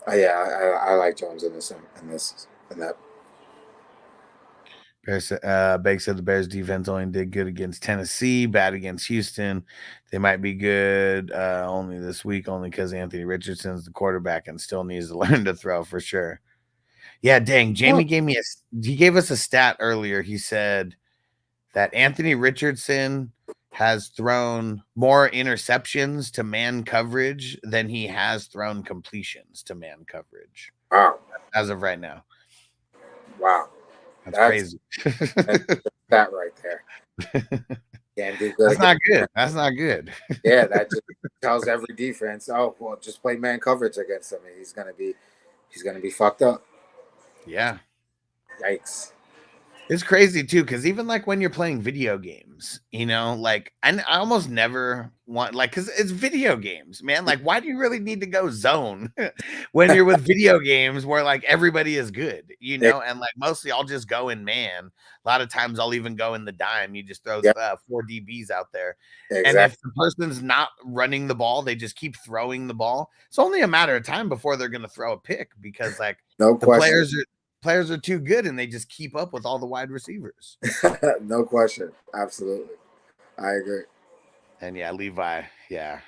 I like Jones in that. Bake said the Bears defense only did good against Tennessee, bad against Houston. They might be good only this week, only because Anthony Richardson's the quarterback and still needs to learn to throw for sure. Yeah, dang. Jamie gave us a stat earlier. He said that Anthony Richardson has thrown more interceptions to man coverage than he has thrown completions to man coverage. Wow. As of right now. Wow. That's crazy. That right there. Can't do good. That's not good. That's not good. Yeah, that just tells every defense, oh, well, just play man coverage against him. He's gonna be fucked up. Yeah. Yikes. It's crazy too, because even like when you're playing video games, like I almost never want because it's video games, man. Like, why do you really need to go zone when you're with video games where like everybody is good, and like mostly I'll just go in man. A lot of times I'll even go in the dime. You just throw 4 DBs out there, and if the person's not running the ball, they just keep throwing the ball. It's only a matter of time before they're going to throw a pick because like no question. Players are too good and they just keep up with all the wide receivers. No question. Absolutely. I agree. And yeah, Levi. Yeah.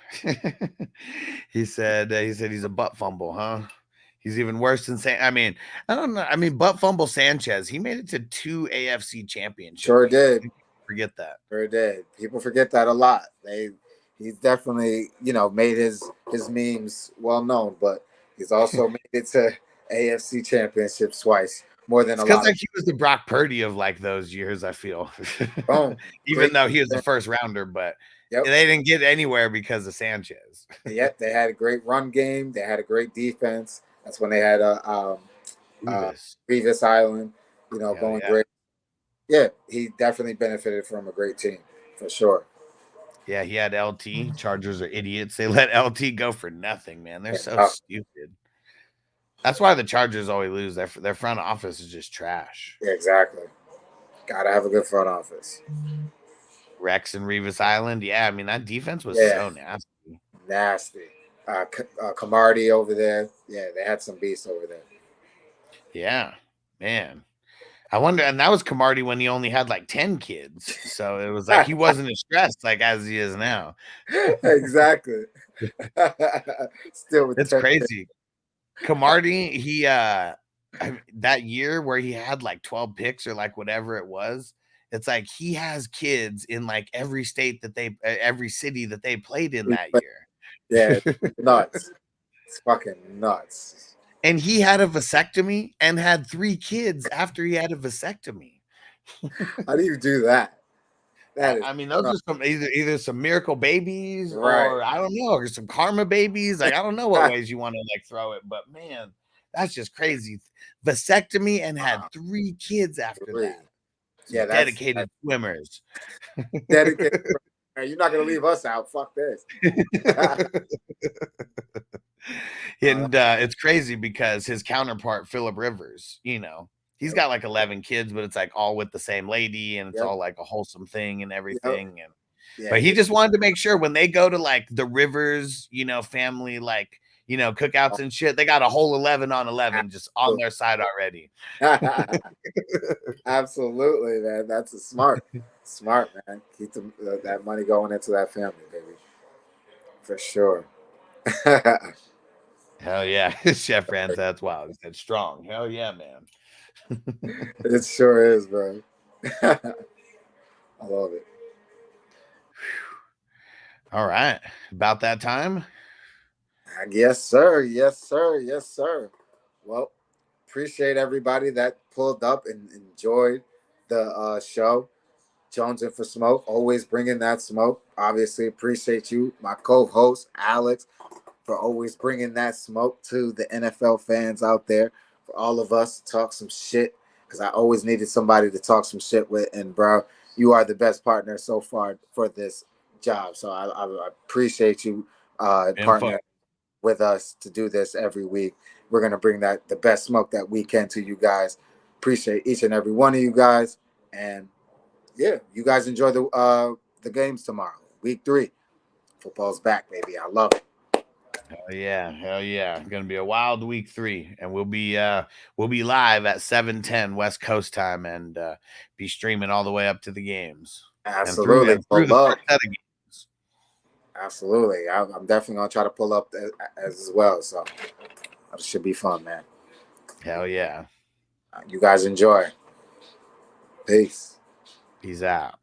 he said he's a butt fumble, huh? He's even worse than I don't know. I mean, butt fumble Sanchez. He made it to 2 AFC championships. Sure did. Forget that. Sure did. People forget that a lot. He's definitely, made his memes well known, but he's also made it to AFC championships twice, more than a lot. Because like he was the Brock Purdy of like those years, I feel. Even though he was the first rounder, but they didn't get anywhere because of Sanchez. Yep, they had a great run game. They had a great defense. That's when they had Revis Island, going great. Yeah, he definitely benefited from a great team for sure. Yeah, he had LT. Chargers are idiots. They let LT go for nothing, man. They're so stupid. That's why the Chargers always lose. Their front office is just trash. Yeah, exactly. Gotta have a good front office. Rex and Revis Island. Yeah, I mean, that defense was so nasty. Nasty. Camardi over there. Yeah, they had some beasts over there. Yeah, man. I wonder, and that was Camardi when he only had like 10 kids. So it was like he wasn't as stressed like as he is now. Exactly. Still with it's crazy. Camardi, he that year where he had like 12 picks or like whatever it was, it's like he has kids in like every state that every city that they played in that year. Yeah, nuts. It's fucking nuts. And he had a vasectomy and had 3 kids after he had a vasectomy. How do you do that? I mean, those are some either some miracle babies, right, or I don't know, or some karma babies. Like, I don't know what ways you want to like throw it, but man, that's just crazy. Vasectomy and had 3 kids after that. Yeah, dedicated swimmers. Dedicated. You're not gonna leave us out. Fuck this. And it's crazy because his counterpart, Phillip Rivers, you know, he's got like 11 kids, but it's like all with the same lady, and it's all like a wholesome thing and everything. And but he just wanted to make sure when they go to like the Rivers, you know, family, like, you know, cookouts and shit, they got a whole 11 on 11 just on their side already. Absolutely, man. That's smart, man. Keep that money going into that family, baby, for sure. Hell yeah. Chef Rand, that's wild. He said strong. Hell yeah, man. It sure is, bro. I love it. All right. About that time? Yes, sir. Yes, sir. Yes, sir. Well, appreciate everybody that pulled up and enjoyed the show. Jones'NForSmoke, always bringing that smoke. Obviously, appreciate you, my co-host, Alex, for always bringing that smoke to the NFL fans out there, for all of us to talk some shit, because I always needed somebody to talk some shit with. And, bro, you are the best partner so far for this job. So I appreciate you partnering with us to do this every week. We're going to bring the best smoke that we can to you guys. Appreciate each and every one of you guys. And, yeah, you guys enjoy the games tomorrow. Week 3. Football's back, baby. I love it. Hell yeah. Gonna be a wild week 3, and we'll be live at 7:10 West Coast time, and be streaming all the way up to the games. Absolutely. And through the first set of games. Absolutely. I'm definitely gonna try to pull up as well. So it should be fun, man. Hell yeah. You guys enjoy. Peace. Peace out.